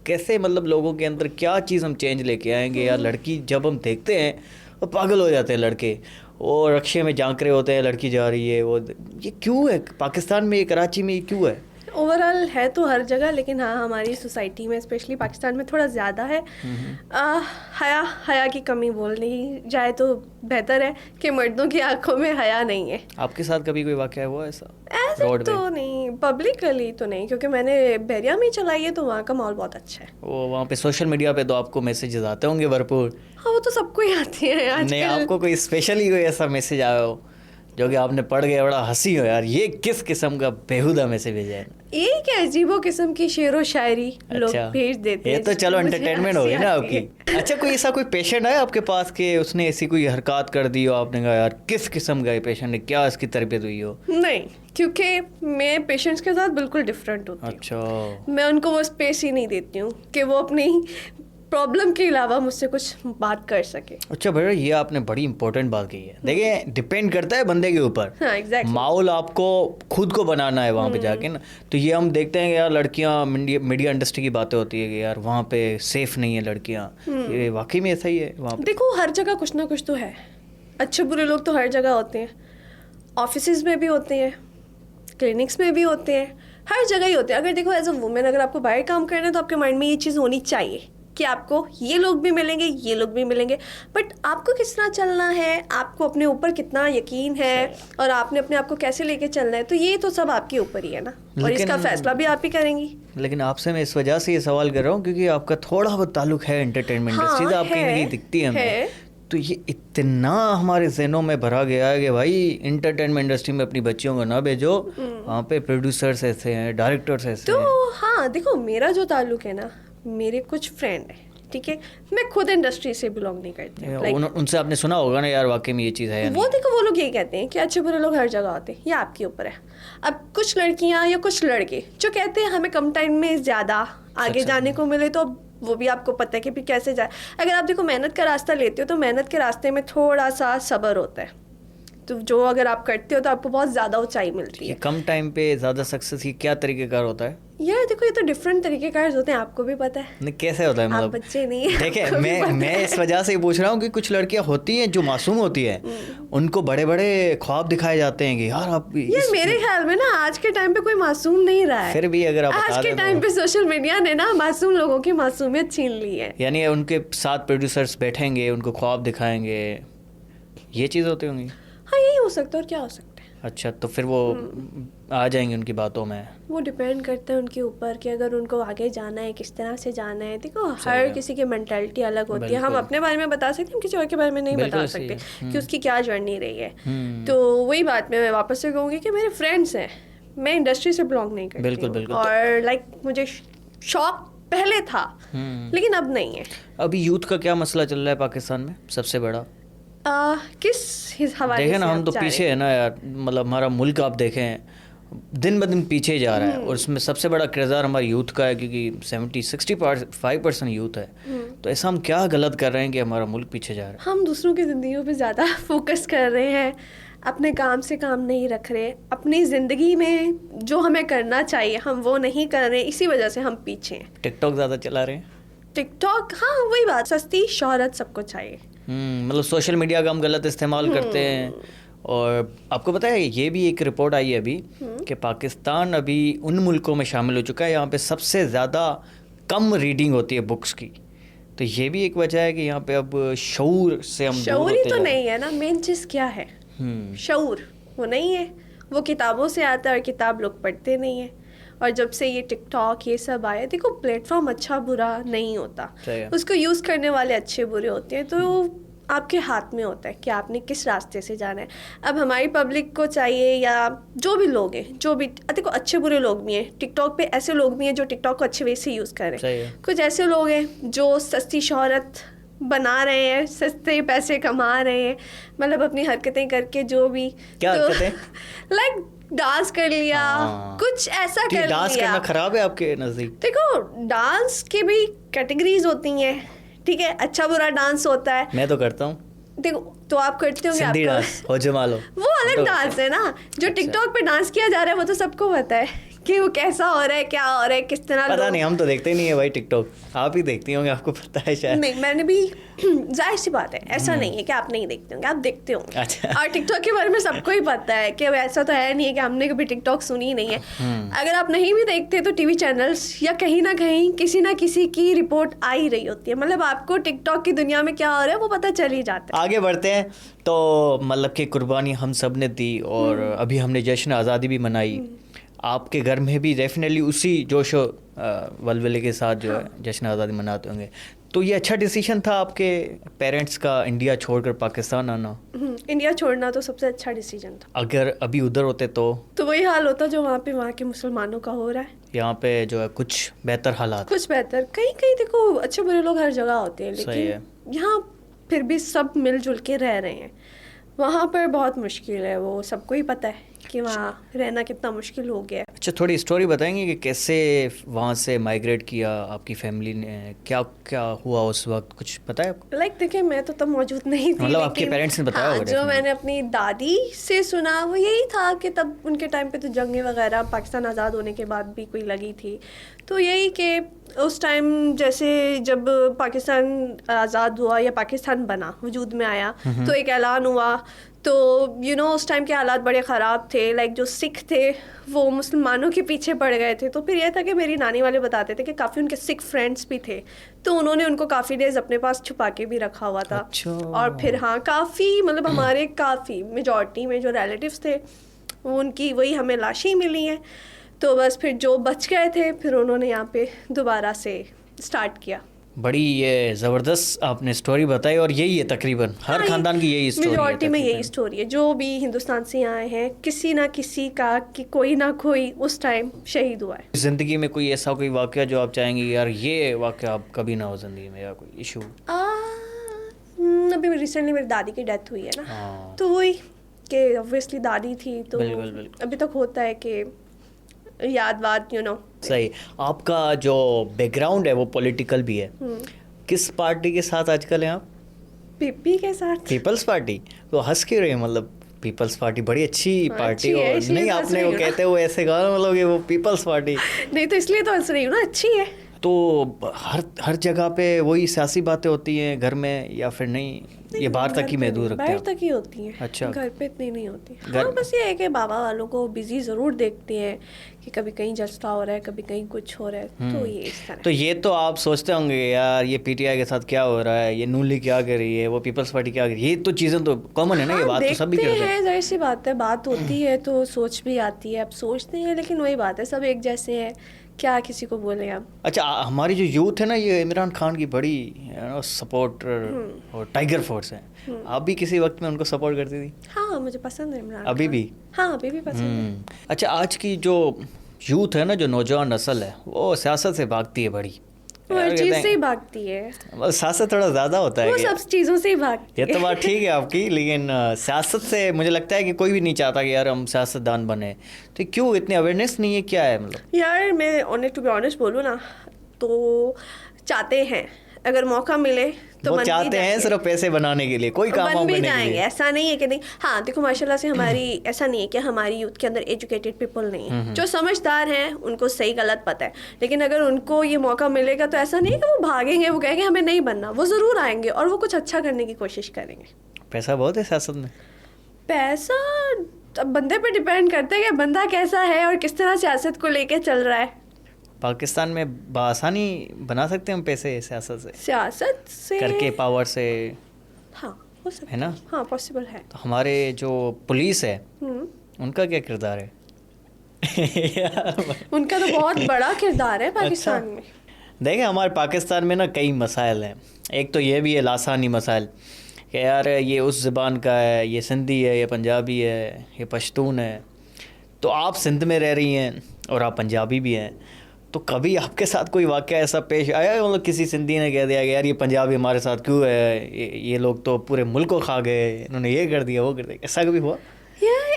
S1: कैसे, मतलब लोगों के अंदर क्या चीज़ हम चेंज लेके आएंगे? यार लड़की जब हम देखते हैं वो पागल हो जाते हैं लड़के, और रक्शे में झांक रहे होते हैं लड़की जा रही है वो। ये क्यों है पाकिस्तान में, ये कराची में, ये क्यों है?
S2: ओवरऑल है तो हर जगह, लेकिन हाँ हमारी सोसाइटी में स्पेशली पाकिस्तान में थोड़ा ज़्यादा है। हया की कमी बोलनी जाए तो बेहतर है कि मर्दों की आंखों में हया नहीं है।
S1: आपके साथ कभी कोई वाक़या हुआ ऐसा?
S2: ऐसे तो नहीं, पब्लिकली तो नहीं, क्योंकि मैंने बैरिया में चलाई है तो वहाँ का माहौल बहुत अच्छा है।
S1: वो वहाँ पे सोशल मीडिया पे तो आपको मैसेजेस आते होंगे भरपूर?
S2: हाँ, वो तो सबको ही आती है आजकल।
S1: नहीं, आपको कोई स्पेशली कोई ऐसा मैसेज आया हो जो कि आपने पढ़ गया बड़ा हंसी हो, यार ये किस किस्म का बेहुदा मैसेज भेजा है?
S2: एक अजीबो किस्म की शेरो शायरी लोग भेज देते
S1: ये
S2: हैं,
S1: तो चलो
S2: मुझे
S1: एंटरटेनमेंट हो गई
S2: हंसी
S1: ना
S2: आती है।
S1: आपकी। अच्छा, कोई ऐसा कोई पेशेंट है आपके पास कि उसने ऐसी कोई हरकत कर दी हो, आपने कहा यार किस किस्म का ये पेशेंट है, क्या इसकी तरबियत हुई हो?
S2: नहीं, क्योंकि मैं पेशेंट्स के साथ बिल्कुल डिफरेंट होती हूँ।
S1: अच्छा,
S2: मैं उनको वो स्पेस ही नहीं देती हूँ कि वो अपनी प्रॉब्लम के अलावा मुझसे कुछ बात कर सके।
S1: अच्छा भैया, ये आपने बड़ी इंपॉर्टेंट बात कही है। देखिए, डिपेंड करता है बंदे के ऊपर।
S2: हाँ, एग्जैक्टली।
S1: माहौल आपको खुद को बनाना है वहाँ पे जाके ना। तो ये हम देखते हैं कि यार लड़कियाँ, मीडिया इंडस्ट्री की बातें होती है कि यार वहाँ पे सेफ नहीं है लड़कियाँ, ये वाकई में ऐसा ही है वहाँ पे?
S2: देखो, हर जगह कुछ ना कुछ तो है। अच्छे बुरे लोग तो हर जगह होते हैं, ऑफिसेज में भी होते हैं, क्लिनिक्स में भी होते हैं, हर जगह ही होते हैं। अगर देखो एज अ वुमेन अगर आपको बाहर काम करना है तो आपके माइंड में ये चीज़ होनी चाहिए कि आपको ये लोग भी मिलेंगे, ये लोग भी मिलेंगे, बट आपको किस तरह चलना है, आपको अपने ऊपर कितना यकीन है और आपने अपने आप को कैसे लेके चलना है, तो ये तो सब आपके ऊपर ही है ना, और इसका फैसला भी आप ही करेंगी।
S1: लेकिन आपसे मैं इस वजह से ये सवाल कर रहा हूँ क्योंकि आपका थोड़ा बहुत ताल्लुक है एंटरटेनमेंट इंडस्ट्री से, आपकी नहीं दिखती है हमें, तो ये इतना हमारे जहनों में भरा गया है कि भाई इंटरटेनमेंट इंडस्ट्री में अपनी बच्चियों को ना भेजो, वहाँ पे प्रोड्यूसर्स ऐसे हैं, डायरेक्टर्स ऐसे हैं।
S2: तो हाँ देखो, मेरा जो ताल्लुक है ना, मेरे कुछ फ्रेंड है, ठीक है, मैं खुद इंडस्ट्री से बिलोंग नहीं करती,
S1: उनसे आपने सुना होगा ना यार वाकई में ये चीज़ है,
S2: वो देखो वो लोग यही कहते हैं कि अच्छे बुरे लोग हर जगह होते हैं, ये आपके ऊपर है। अब कुछ लड़कियां या कुछ लड़के जो कहते हैं हमें कम टाइम में ज़्यादा आगे जाने को मिले, तो वो भी आपको पता है कि फिर कैसे जाए। अगर आप देखो मेहनत का रास्ता लेते हो तो मेहनत के रास्ते में थोड़ा सा सब्र होता है, तो जो अगर आप करते हो तो आपको बहुत ज़्यादा ऊंचाई मिलती है।
S1: कम टाइम पे ज़्यादा सक्सेस की क्या तरीक़ेकार होता है
S2: यार देखो, ये तो डिफरेंट तरीके कार होते हैं, आपको भी पता है।
S1: नहीं कैसे होता है, मतलब
S2: आप बच्चे नहीं है,
S1: ठीक है, मैं इस वजह से पूछ रहा हूँ कि कुछ लड़कियां होती हैं जो मासूम होती है, उनको बड़े बड़े ख्वाब दिखाए जाते हैं कि यार आप
S2: ये मेरे ख्याल में ना आज के टाइम पे कोई मासूम नहीं रहा है।
S1: फिर भी अगर आप
S2: आज के टाइम पे सोशल मीडिया ने ना मासूम लोगों की मासूमियत छीन ली है।
S1: यानी उनके साथ प्रोड्यूसर्स बैठेंगे, उनको ख्वाब दिखाएंगे, ये चीज़ होती होंगी।
S2: हाँ यही हो सकता है, और क्या हो सकता है।
S1: अच्छा, तो फिर वो आ जाएंगे उनकी बातों में।
S2: वो डिपेंड करता है उनके ऊपर कि अगर उनको आगे जाना है किस तरह से जाना है। देखो हर किसी की मेंटालिटी अलग होती है, हम अपने बारे में बता सकते हैं, हम किसी और के बारे में नहीं बता सकते कि उसकी क्या जर्नी रही है। तो वही बात मैं वापस से कहूँगी कि मेरे फ्रेंड्स हैं, मैं इंडस्ट्री से बिलोंग नहीं करती।
S1: बिल्कुल।
S2: और लाइक मुझे शौक पहले था लेकिन अब नहीं है।
S1: अभी यूथ का क्या मसला चल रहा है पाकिस्तान में सबसे बड़ा?
S2: किस हवाले
S1: देखें
S2: से
S1: ना, हम तो पीछे है ना यार, मतलब हमारा मुल्क आप देखें दिन ब दिन पीछे जा रहा है, और उसमें सबसे बड़ा किरदार हमारे यूथ का है क्योंकि 65% यूथ है। तो ऐसा हम क्या गलत कर रहे हैं कि हमारा मुल्क पीछे जा रहा है?
S2: हम दूसरों की ज़िंदगियों पे ज़्यादा फोकस कर रहे हैं, अपने काम से काम नहीं रख रहे, अपनी ज़िंदगी में जो हमें करना चाहिए हम वो नहीं कर रहे, इसी वजह से हम पीछे हैं।
S1: टिकटॉक ज़्यादा चला रहे हैं।
S2: टिकटॉक, हाँ वही बात, सस्ती शोहरत सबको चाहिए।
S1: मतलब सोशल मीडिया का हम गलत इस्तेमाल करते हैं। और आपको पता है ये भी एक रिपोर्ट आई है अभी कि पाकिस्तान अभी उन मुल्कों में शामिल हो चुका है यहाँ पे सबसे ज़्यादा कम रीडिंग होती है बुक्स की। तो ये भी एक वजह है कि यहाँ पे अब शऊर से हम
S2: शऊर ही तो नहीं है ना, मेन चीज़ क्या है, शऊर वो नहीं है, वो किताबों से आता है और किताब लोग पढ़ते नहीं है। और जब से ये टिकटॉक ये सब आया, देखो प्लेटफॉर्म अच्छा बुरा नहीं होता, उसको यूज़ करने वाले अच्छे बुरे होते हैं, तो आपके हाथ में होता है कि आपने किस रास्ते से जाना है। अब हमारी पब्लिक को चाहिए या जो भी लोग हैं, जो भी देखो अच्छे बुरे लोग भी हैं, टिकटॉक पे ऐसे लोग भी हैं जो टिकटॉक को अच्छे वे से यूज़ कर रहे हैं, कुछ ऐसे लोग हैं जो सस्ती शोहरत बना रहे हैं, सस्ते पैसे कमा रहे हैं, मतलब अपनी हरकतें करके जो भी
S1: क्या
S2: तो
S1: लाइक
S2: डांस कर लिया, कुछ ऐसा कर लिया।
S1: डांस करना खराब है आपके नज़दीक?
S2: देखो डांस की भी कैटेगरीज होती हैं, ठीक है, अच्छा बुरा डांस होता है।
S1: मैं तो करता हूँ।
S2: देखो तो आप करते होंगे,
S1: सिंधी डांस हो जमालो,
S2: वो अलग डांस है ना। जो टिकटॉक पे डांस किया जा रहा है वो तो सबको पता है कि वो कैसा हो रहा है, क्या हो रहा है, किस तरह।
S1: पता नहीं, हम तो देखते ही नहीं है भाई टिकटॉक, आप ही देखती होंगे, आपको पता है शायद।
S2: नहीं, मैंने भी जाहिर सी बात है, ऐसा नहीं है कि आप नहीं देखते होंगे, आप देखते होंगे।
S1: अच्छा।
S2: और टिकटॉक के बारे में सबको ही पता है कि ऐसा तो है नहीं है कि हमने कभी टिकटॉक सुनी नहीं है। अगर आप नहीं भी देखते तो टीवी चैनल्स या कहीं ना कहीं किसी ना किसी की रिपोर्ट आ ही रही होती है, मतलब आपको टिकटॉक की दुनिया में क्या हो रहा है वो पता चल ही जाता है।
S1: आगे बढ़ते हैं, तो मतलब कि कुर्बानी हम सब ने दी और अभी हमने जश्न आज़ादी भी मनाई। आपके घर में भी डेफिनेटली उसी जोश वलवले के साथ जो है जश्न आज़ादी मनाते होंगे। तो ये अच्छा डिसीजन था आपके पेरेंट्स का इंडिया छोड़कर पाकिस्तान आना?
S2: इंडिया छोड़ना तो सबसे अच्छा डिसीजन था।
S1: अगर अभी उधर होते तो वही
S2: हाल होता जो वहाँ के मुसलमानों का हो रहा है।
S1: यहाँ पे जो है कुछ बेहतर हालात,
S2: कुछ बेहतर, कहीं कहीं देखो अच्छे बुरे लोग हर जगह होते हैं, लेकिन यहाँ फिर भी सब मिलजुल के रह रहे हैं। वहाँ पर बहुत मुश्किल है, वो सबको ही पता है कि वहाँ रहना कितना मुश्किल हो गया है।
S1: अच्छा, थोड़ी स्टोरी बताएंगे कि कैसे वहाँ से माइग्रेट किया आपकी फैमिली ने, क्या क्या हुआ उस वक्त, कुछ पता है आपको?
S2: लाइक देखिए, मैं तो तब मौजूद नहीं थी,
S1: मतलब आपके पेरेंट्स ने बताया होगा?
S2: जो मैंने अपनी दादी से सुना वो यही था कि तब उनके टाइम पे तो जंगें वगैरह पाकिस्तान आज़ाद होने के बाद भी कोई लगी थी, तो यही कि उस टाइम जैसे जब पाकिस्तान आज़ाद हुआ या पाकिस्तान बना, वजूद में आया, तो एक ऐलान हुआ, तो उस टाइम के हालात बड़े ख़राब थे। लाइक जो सिख थे वो मुसलमानों के पीछे पड़ गए थे। तो फिर यह था कि मेरी नानी वाले बताते थे कि काफ़ी उनके सिख फ्रेंड्स भी थे, तो उन्होंने उनको काफ़ी डेज अपने पास छुपा के भी रखा हुआ था।
S1: अच्छा।
S2: और फिर हाँ, काफ़ी मतलब हमारे काफ़ी मेजॉरिटी में जो रिलेटिव्स थे उनकी वही हमें लाशें मिली हैं। तो बस फिर जो बच गए थे फिर उन्होंने यहाँ पे दोबारा से स्टार्ट किया।
S1: बड़ी ये ज़बरदस्त आपने स्टोरी बताई, और यही है तकरीबन हर खानदान की यही स्टोरी है।
S2: मेजॉरिटी में यही स्टोरी है, जो भी हिंदुस्तान से आए हैं किसी ना किसी का कि कोई ना कोई उस टाइम शहीद हुआ है।
S1: ज़िंदगी में कोई ऐसा कोई वाक़या जो आप चाहेंगे यार ये वाक़या आप कभी ना हो ज़िंदगी में, या कोई इशू?
S2: अभी रिसेंटली मेरी दादी की डेथ हुई है ना,
S1: हाँ।
S2: तो वही कि ऑब्वियसली दादी थी तो
S1: बिल्कुल, बिल्कुल।
S2: अभी तक होता है कि याद बात
S1: सही। आपका जो बैकग्राउंड है वो पॉलिटिकल भी है, किस पार्टी के साथ आजकल हैं आप?
S2: पीपी के साथ।
S1: People's party? तो हंस क्यों रहे हैं? मतलब पीपल्स पार्टी बड़ी अच्छी पार्टी,
S2: अच्छी है,
S1: और
S2: इसलिए
S1: नहीं
S2: तो हंस
S1: आपने
S2: रही
S1: वो
S2: हूँ ना।
S1: कहते हुए ऐसे कहा ना, मतलब कि वो पीपल्स पार्टी।
S2: नहीं तो इसलिए तो हंस रही हूँ ना, अच्छी है।
S1: तो हर जगह पे वही सियासी बातें होती हैं घर में, या फिर नहीं ये बाहर तक ही महदूद रखते हैं?
S2: बाहर तक ही होती हैं।
S1: अच्छा।
S2: घर पे इतनी नहीं होती। हाँ, बस ये है कि बाबा वालों को बिजी ज़रूर देखते हैं कि कभी कहीं जलसा हो रहा है, कभी कहीं कुछ हो रहा है, तो ये इस तरह।
S1: तो ये तो आप सोचते होंगे यार ये पीटीआई के साथ क्या हो रहा है, ये नूली क्या कर रही है, वो पीपल्स पार्टी क्या कर रही है, ये तो चीज़ें तो कॉमन है ना, ये बात तो सभी करते हैं।
S2: जाहिर सी बात है, बात होती है तो सोच भी आती है। अब सोचते हैं, लेकिन वही बात है, सब एक जैसे हैं, क्या किसी को बोले आप।
S1: अच्छा, हमारी जो यूथ है ना, ये इमरान खान की बड़ी सपोर्टर और टाइगर फोर्स है। आप भी किसी वक्त में उनको सपोर्ट करती थी?
S2: हाँ, मुझे पसंद है इमरान
S1: अभी
S2: खान।
S1: भी?
S2: हाँ, अभी भी पसंद है।
S1: अच्छा, आज की जो यूथ है ना, जो नौजवान नस्ल है, वो सियासत से भागती है बड़ी,
S2: वो हर चीज़ से ही भागती है।
S1: बस सियासत थोड़ा ज़्यादा होता है
S2: वो
S1: क्या?
S2: सब चीज़ों से ही भागती
S1: ये
S2: है।
S1: तो बात ठीक है आपकी, लेकिन सियासत से मुझे लगता है कि कोई भी नहीं चाहता कि यार हम सियासतदान बने, तो क्यों इतनी अवेयरनेस नहीं है, क्या है मतलब?
S2: यार मैं टू बी ऑनेस्ट बोलूँ ना, तो चाहते हैं, अगर मौका मिले तो
S1: वो
S2: बन भी
S1: चाहते हैं
S2: जाएंगे।
S1: सिर्फ पैसे बनाने के लिए, कोई काम
S2: बन
S1: वाम
S2: भी
S1: करने के
S2: जाएंगे,
S1: लिए।
S2: ऐसा नहीं है कि नहीं। हाँ देखो, माशाल्लाह से हमारी ऐसा नहीं है कि हमारी यूथ के अंदर एजुकेटेड पीपल नहीं है। जो समझदार हैं उनको सही गलत पता है, लेकिन अगर उनको ये मौका मिलेगा तो ऐसा नहीं है कि वो भागेंगे, वो कहेंगे हमें नहीं बनना। वो ज़रूर आएंगे और वो कुछ अच्छा करने की कोशिश करेंगे।
S1: पैसा बहुत है सियासत में?
S2: पैसा अब बंदे पे डिपेंड करता है कि बंदा कैसा है और किस तरह सियासत को लेके चल रहा है।
S1: पाकिस्तान में बआसानी बना सकते हैं हम पैसे सियासत से,
S2: सियासत से
S1: करके, पावर से?
S2: हाँ, हो सकता
S1: है ना?
S2: हाँ, पॉसिबल है।
S1: तो हमारे जो पुलिस है उनका क्या किरदार है?
S2: उनका तो बहुत बड़ा किरदार है पाकिस्तान में।
S1: देखें, हमारे पाकिस्तान में ना कई मसाइल हैं। एक तो ये भी है लासानी मसाइल कि यार ये उस ज़बान का है, ये सिंधी है, ये पंजाबी है, ये पश्तून है। तो आप सिंध में रह रही हैं और आप पंजाबी भी हैं, तो कभी आपके साथ कोई वाक़या ऐसा पेश आया, मतलब किसी सिंधी ने कह दिया कि यार ये पंजाबी हमारे साथ क्यों है, ये लोग तो पूरे मुल्क को खा गए, इन्होंने ये कर दिया वो कर दिया, ऐसा कभी हुआ?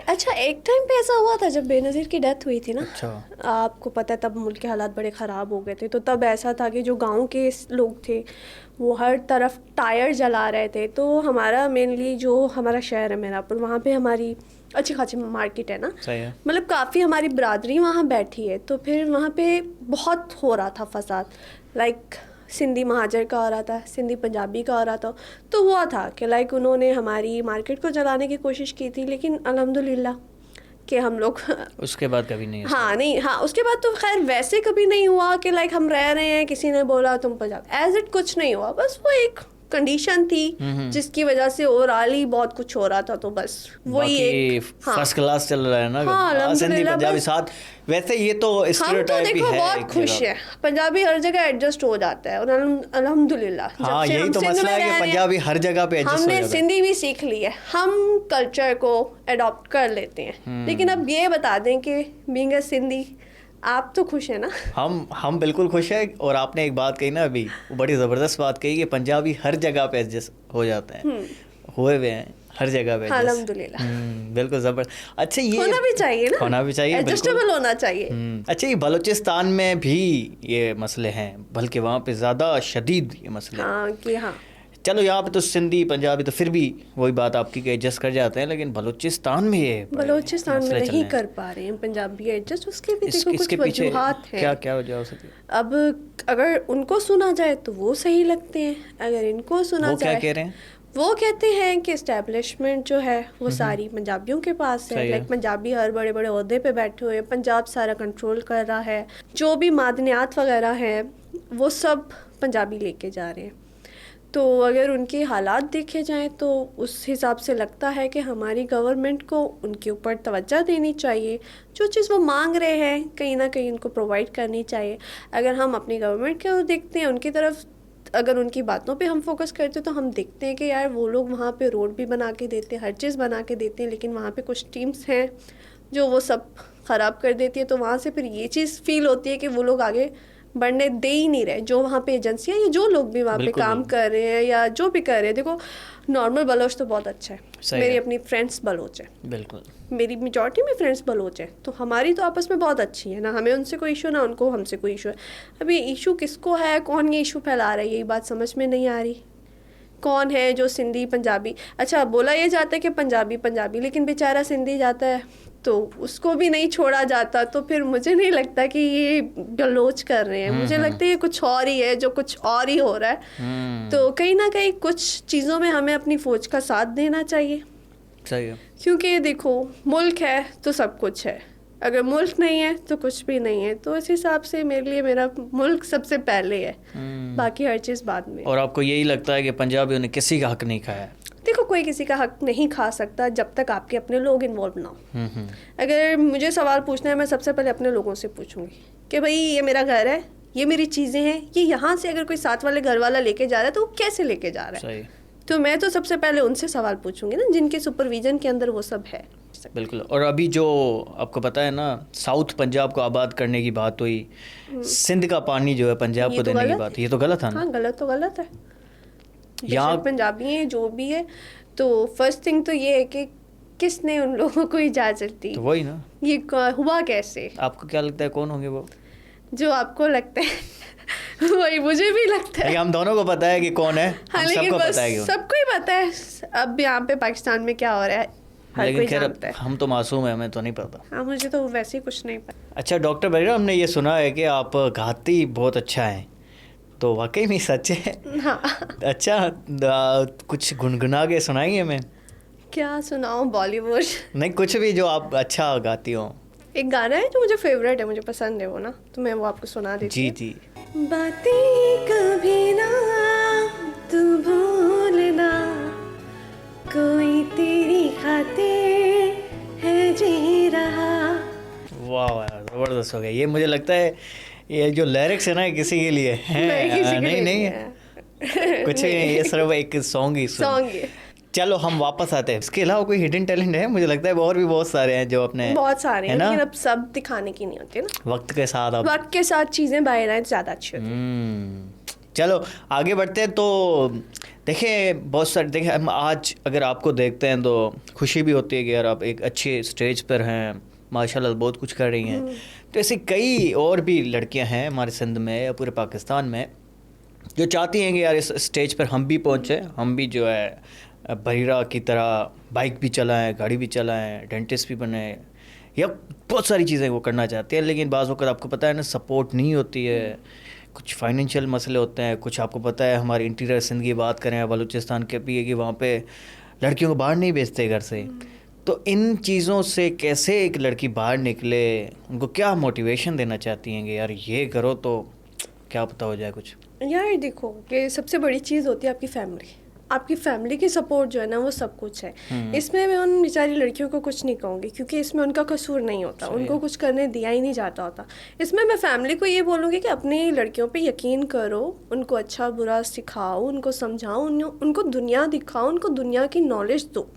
S2: अच्छा, एक टाइम पे ऐसा हुआ था जब बेनज़ीर की डेथ हुई थी ना।
S1: अच्छा।
S2: आपको पता है तब मुल्क के हालात बड़े ख़राब हो गए थे, तो तब ऐसा था कि जो गांव के लोग थे वो हर तरफ टायर जला रहे थे। तो हमारा मेनली जो हमारा शहर है मीरापुर, वहाँ पे हमारी अच्छी खासी मार्केट है ना,
S1: सही है।
S2: मतलब काफ़ी हमारी बरादरी वहाँ बैठी है। तो फिर वहाँ पे बहुत हो रहा था फसाद, लाइक सिंधी महाजर का हो रहा था, सिंधी पंजाबी का हो रहा था। तो हुआ था कि लाइक उन्होंने हमारी मार्केट को जलाने की कोशिश की थी, लेकिन अल्हम्दुलिल्लाह कि हम लोग
S1: उसके बाद कभी नहीं?
S2: हाँ नहीं, हाँ उसके बाद तो खैर वैसे कभी नहीं हुआ कि लाइक हम रह रहे हैं, किसी ने बोला तुम पंजाब, एज इट कुछ नहीं हुआ। बस वो एक कंडीशन थी जिसकी वजह से ओवरऑल ही बहुत कुछ हो रहा था। तो बस वही एक
S1: फर्स्ट क्लास चल रहा है ना।
S2: हाँ,
S1: सिंधी पंजाबी साथ, वैसे ये तो स्टीरियोटाइप भी है।
S2: हम तो देखो बहुत खुश है, पंजाबी हर जगह एडजस्ट हो जाता है और अल्हम्दुलिल्लाह।
S1: हाँ, यही तो मसला है कि पंजाबी हर जगह पे एडजस्ट हो जाता है।
S2: हमने सिंधी भी सीख ली है, हम कल्चर को अडॉप्ट कर लेते हैं। लेकिन अब ये बता दें कि बीइंग अ सिंधी, आप तो खुश है ना?
S1: हम बिल्कुल खुश है। और आपने एक बात कही ना अभी, वो बड़ी ज़बरदस्त बात कही कि पंजाबी हर जगह पे एडजस्ट हो जाता है, हुए हुए हैं हर जगह पे।
S2: अल्हम्दुलिल्लाह,
S1: बिल्कुल ज़बरदस्त। अच्छा, ये
S2: होना भी चाहिए ना,
S1: होना भी चाहिए,
S2: एडजस्टेबल होना चाहिए।
S1: अच्छा, ये बलूचिस्तान में भी ये मसले हैं, बल्कि वहाँ पे ज़्यादा शदीद ये मसले हैं।
S2: हाँ कि हाँ,
S1: चलो यहाँ पे तो सिंधी पंजाबी तो फिर भी वही बात आपकी कि एडजस्ट कर जाते हैं, लेकिन बलूचिस्तान में ये
S2: बलूचिस्तान में
S1: मसले चल
S2: नहीं
S1: रहे हैं।
S2: कर पा रहे हैं पंजाबी एडजस्ट, उसके भी देखो कुछ
S1: इसके पीछे
S2: वजूहात हैं।
S1: क्या क्या वजह हो सकती है?
S2: अब अगर उनको सुना जाए तो वो सही लगते हैं, अगर इनको सुना
S1: वो क्या
S2: जाए
S1: कह रहे हैं?
S2: वो कहते हैं कि एस्टेब्लिशमेंट जो है वो सारी पंजाबियों के पास है।
S1: सही है।
S2: लाइक पंजाबी हर बड़े बड़े ओहदे पे बैठे हुए हैं, पंजाब सारा कंट्रोल कर रहा है, जो भी मादनियात वगैरह हैं वो सब पंजाबी लेके जा रहे हैं। तो अगर उनके हालात देखे जाएं तो उस हिसाब से लगता है कि हमारी गवर्नमेंट को उनके ऊपर तवज्जो देनी चाहिए, जो चीज़ वो मांग रहे हैं कहीं ना कहीं उनको प्रोवाइड करनी चाहिए। अगर हम अपनी गवर्नमेंट को देखते हैं, उनकी तरफ अगर उनकी बातों पे हम फोकस करते हैं तो हम देखते हैं कि यार वो लोग वहाँ पे रोड भी बना के देते हैं, हर चीज़ बना के देते हैं, लेकिन वहाँ पे कुछ टीम्स हैं जो वो सब ख़राब कर देती है। तो वहाँ से फिर ये चीज़ फील होती है कि वो लोग आगे बढ़ने दे ही नहीं रहे, जो वहाँ पे एजेंसियाँ या जो लोग भी वहाँ पे
S1: बिल्कुल
S2: काम कर रहे हैं या जो भी कर रहे हैं। देखो नॉर्मल बलोच तो बहुत अच्छा है,
S1: सही
S2: मेरी
S1: है।
S2: अपनी फ्रेंड्स बलोच है,
S1: बिल्कुल
S2: मेरी मेजॉरिटी में फ्रेंड्स बलोच है, तो हमारी तो आपस में बहुत अच्छी है ना, हमें उनसे कोई इशू ना उनको हमसे कोई इशू है। अभी इशू किसको है, कौन ये इशू फैला रहा है, यही बात समझ में नहीं आ रही। कौन है जो सिंधी पंजाबी, अच्छा बोला ये जाता है कि पंजाबी पंजाबी, लेकिन बेचारा सिंधी जाता है तो उसको भी नहीं छोड़ा जाता। तो फिर मुझे नहीं लगता कि ये गलोच कर रहे हैं, मुझे लगता है ये कुछ और ही है, जो कुछ और ही हो रहा है। तो कहीं ना कहीं कुछ चीज़ों में हमें अपनी फौज का साथ देना चाहिए,
S1: सही है।
S2: क्योंकि देखो मुल्क है तो सब कुछ है, अगर मुल्क नहीं है तो कुछ भी नहीं है। तो इस हिसाब से मेरे लिए मेरा मुल्क सबसे पहले है, बाकी हर चीज़ बाद में।
S1: और आपको यही लगता है कि पंजाबियों ने किसी का हक नहीं खाया है?
S2: देखो कोई किसी का हक नहीं खा सकता जब तक आपके अपने लोग इन्वॉल्व ना हो। अगर मुझे सवाल पूछना है, मैं सबसे पहले अपने लोगों से पूछूंगी कि भाई ये मेरा घर है, ये मेरी चीज़ें हैं, ये यहाँ से अगर कोई साथ वाले घर वाला लेके जा रहा है तो वो कैसे लेके जा रहा है।
S1: सही।
S2: तो मैं तो सबसे पहले उनसे सवाल पूछूंगी ना, जिनके सुपरविजन के अंदर वो सब है।
S1: बिल्कुल। और अभी जो आपको पता है ना, साउथ पंजाब को आबाद करने की बात हुई, सिंध का पानी जो है पंजाब
S2: ये
S1: को
S2: तो
S1: देने की
S2: गलत
S1: बात, ये तो गलत है ना?
S2: हाँ गलत तो गलत है।
S1: यहाँ
S2: बेशक पंजाबी है जो भी है, तो फर्स्ट थिंग तो ये है कि किसने उन लोगों को इजाज़त दी,
S1: तो वही ना,
S2: ये हुआ कैसे।
S1: आपको क्या लगता है कौन होंगे वो?
S2: जो आपको लगता है वही मुझे भी लगता है।
S1: लेकिन हम दोनों को पता है कि कौन है,
S2: हाँ
S1: हम
S2: लेकिन
S1: सबको
S2: बस
S1: पता है कि वो।
S2: सबको ही पता है अब यहाँ पे पाकिस्तान में क्या हो रहा है, हर
S1: लेकिन
S2: कोई
S1: खैर
S2: जानता है।
S1: हम तो मासूम है, हमें तो नहीं पता।
S2: हाँ मुझे तो वैसे ही कुछ नहीं पता।
S1: अच्छा डॉक्टर बरीरा, हमने ये सुना है कि आप गाती बहुत अच्छा है, तो वाकई में सच है?
S2: हाँ
S1: अच्छा कुछ गुनगुना के सुनाएंगे हमें?
S2: क्या सुनाऊँ, बॉलीवुड?
S1: नहीं, कुछ भी जो आप अच्छा गाती हो।
S2: एक गाना है जो मुझे फेवरेट है, मुझे पसंद है वो ना, तो मैं वो आपको सुना देती
S1: जी
S2: हूँ।
S1: जी।
S2: बातें कभी ना तू भूलना, कोई तेरी खातिर है जी रहा।
S1: वाह वाह, ज़बरदस्त हो गया। ये मुझे लगता है ये जो लिरिक्स है ना, ये किसी के लिए है?
S2: नहीं किसी के
S1: नहीं
S2: लिए
S1: नहीं
S2: है।
S1: कुछ नहीं, ये सिर्फ एक सॉन्ग ही
S2: सॉन्ग है।
S1: चलो हम वापस आते हैं। इसके अलावा कोई हिडन टैलेंट है? मुझे लगता है और भी बहुत सारे हैं जो अपने,
S2: बहुत सारे
S1: है
S2: हैं,
S1: ना?
S2: लेकिन अब सब दिखाने की नहीं होती ना,
S1: वक्त के साथ अब
S2: वक्त के साथ चीज़ें बाहर आए तो ज़्यादा अच्छी होती हैं।
S1: चलो आगे बढ़ते हैं। तो देखिए बहुत सारे, देखिए हम आज अगर आपको देखते हैं तो खुशी भी होती है कि यार आप एक अच्छे स्टेज पर हैं, माशाल्लाह बहुत कुछ कर रही हैं। तो ऐसी कई और भी लड़कियां हैं हमारे सिंध में या पूरे पाकिस्तान में जो चाहती हैं कि यार इस स्टेज पर हम भी पहुँचे, हम भी जो है बरीरा की तरह बाइक भी चलाएं, गाड़ी भी चलाएं, डेंटिस्ट भी बने, या बहुत सारी चीज़ें वो करना चाहते हैं। लेकिन बाज़ वक़्त आपको पता है ना, सपोर्ट नहीं होती है, कुछ फाइनेंशियल मसले होते हैं, कुछ आपको पता है हमारी इंटीरियर सिंध की बात करें या बलूचिस्तान के भी है कि वहाँ पे लड़कियों को बाहर नहीं भेजते घर से। तो इन चीज़ों से कैसे एक लड़की बाहर निकले, उनको क्या मोटिवेशन देना चाहती हैं कि यार ये करो तो क्या पता हो जाए कुछ?
S2: यार देखो कि सबसे बड़ी चीज़ होती है आपकी फैमिली, आपकी फैमिली की सपोर्ट जो है ना वो सब कुछ है। इसमें मैं उन बेचारी लड़कियों को कुछ नहीं कहूँगी, क्योंकि इसमें उनका कसूर नहीं होता, उनको कुछ करने दिया ही नहीं जाता होता। इसमें मैं फैमिली को ये बोलूँगी कि अपनी लड़कियों पे यकीन करो, उनको अच्छा बुरा सिखाओ, उनको समझाओ, उनको दुनिया दिखाओ, उनको दुनिया की नॉलेज दो।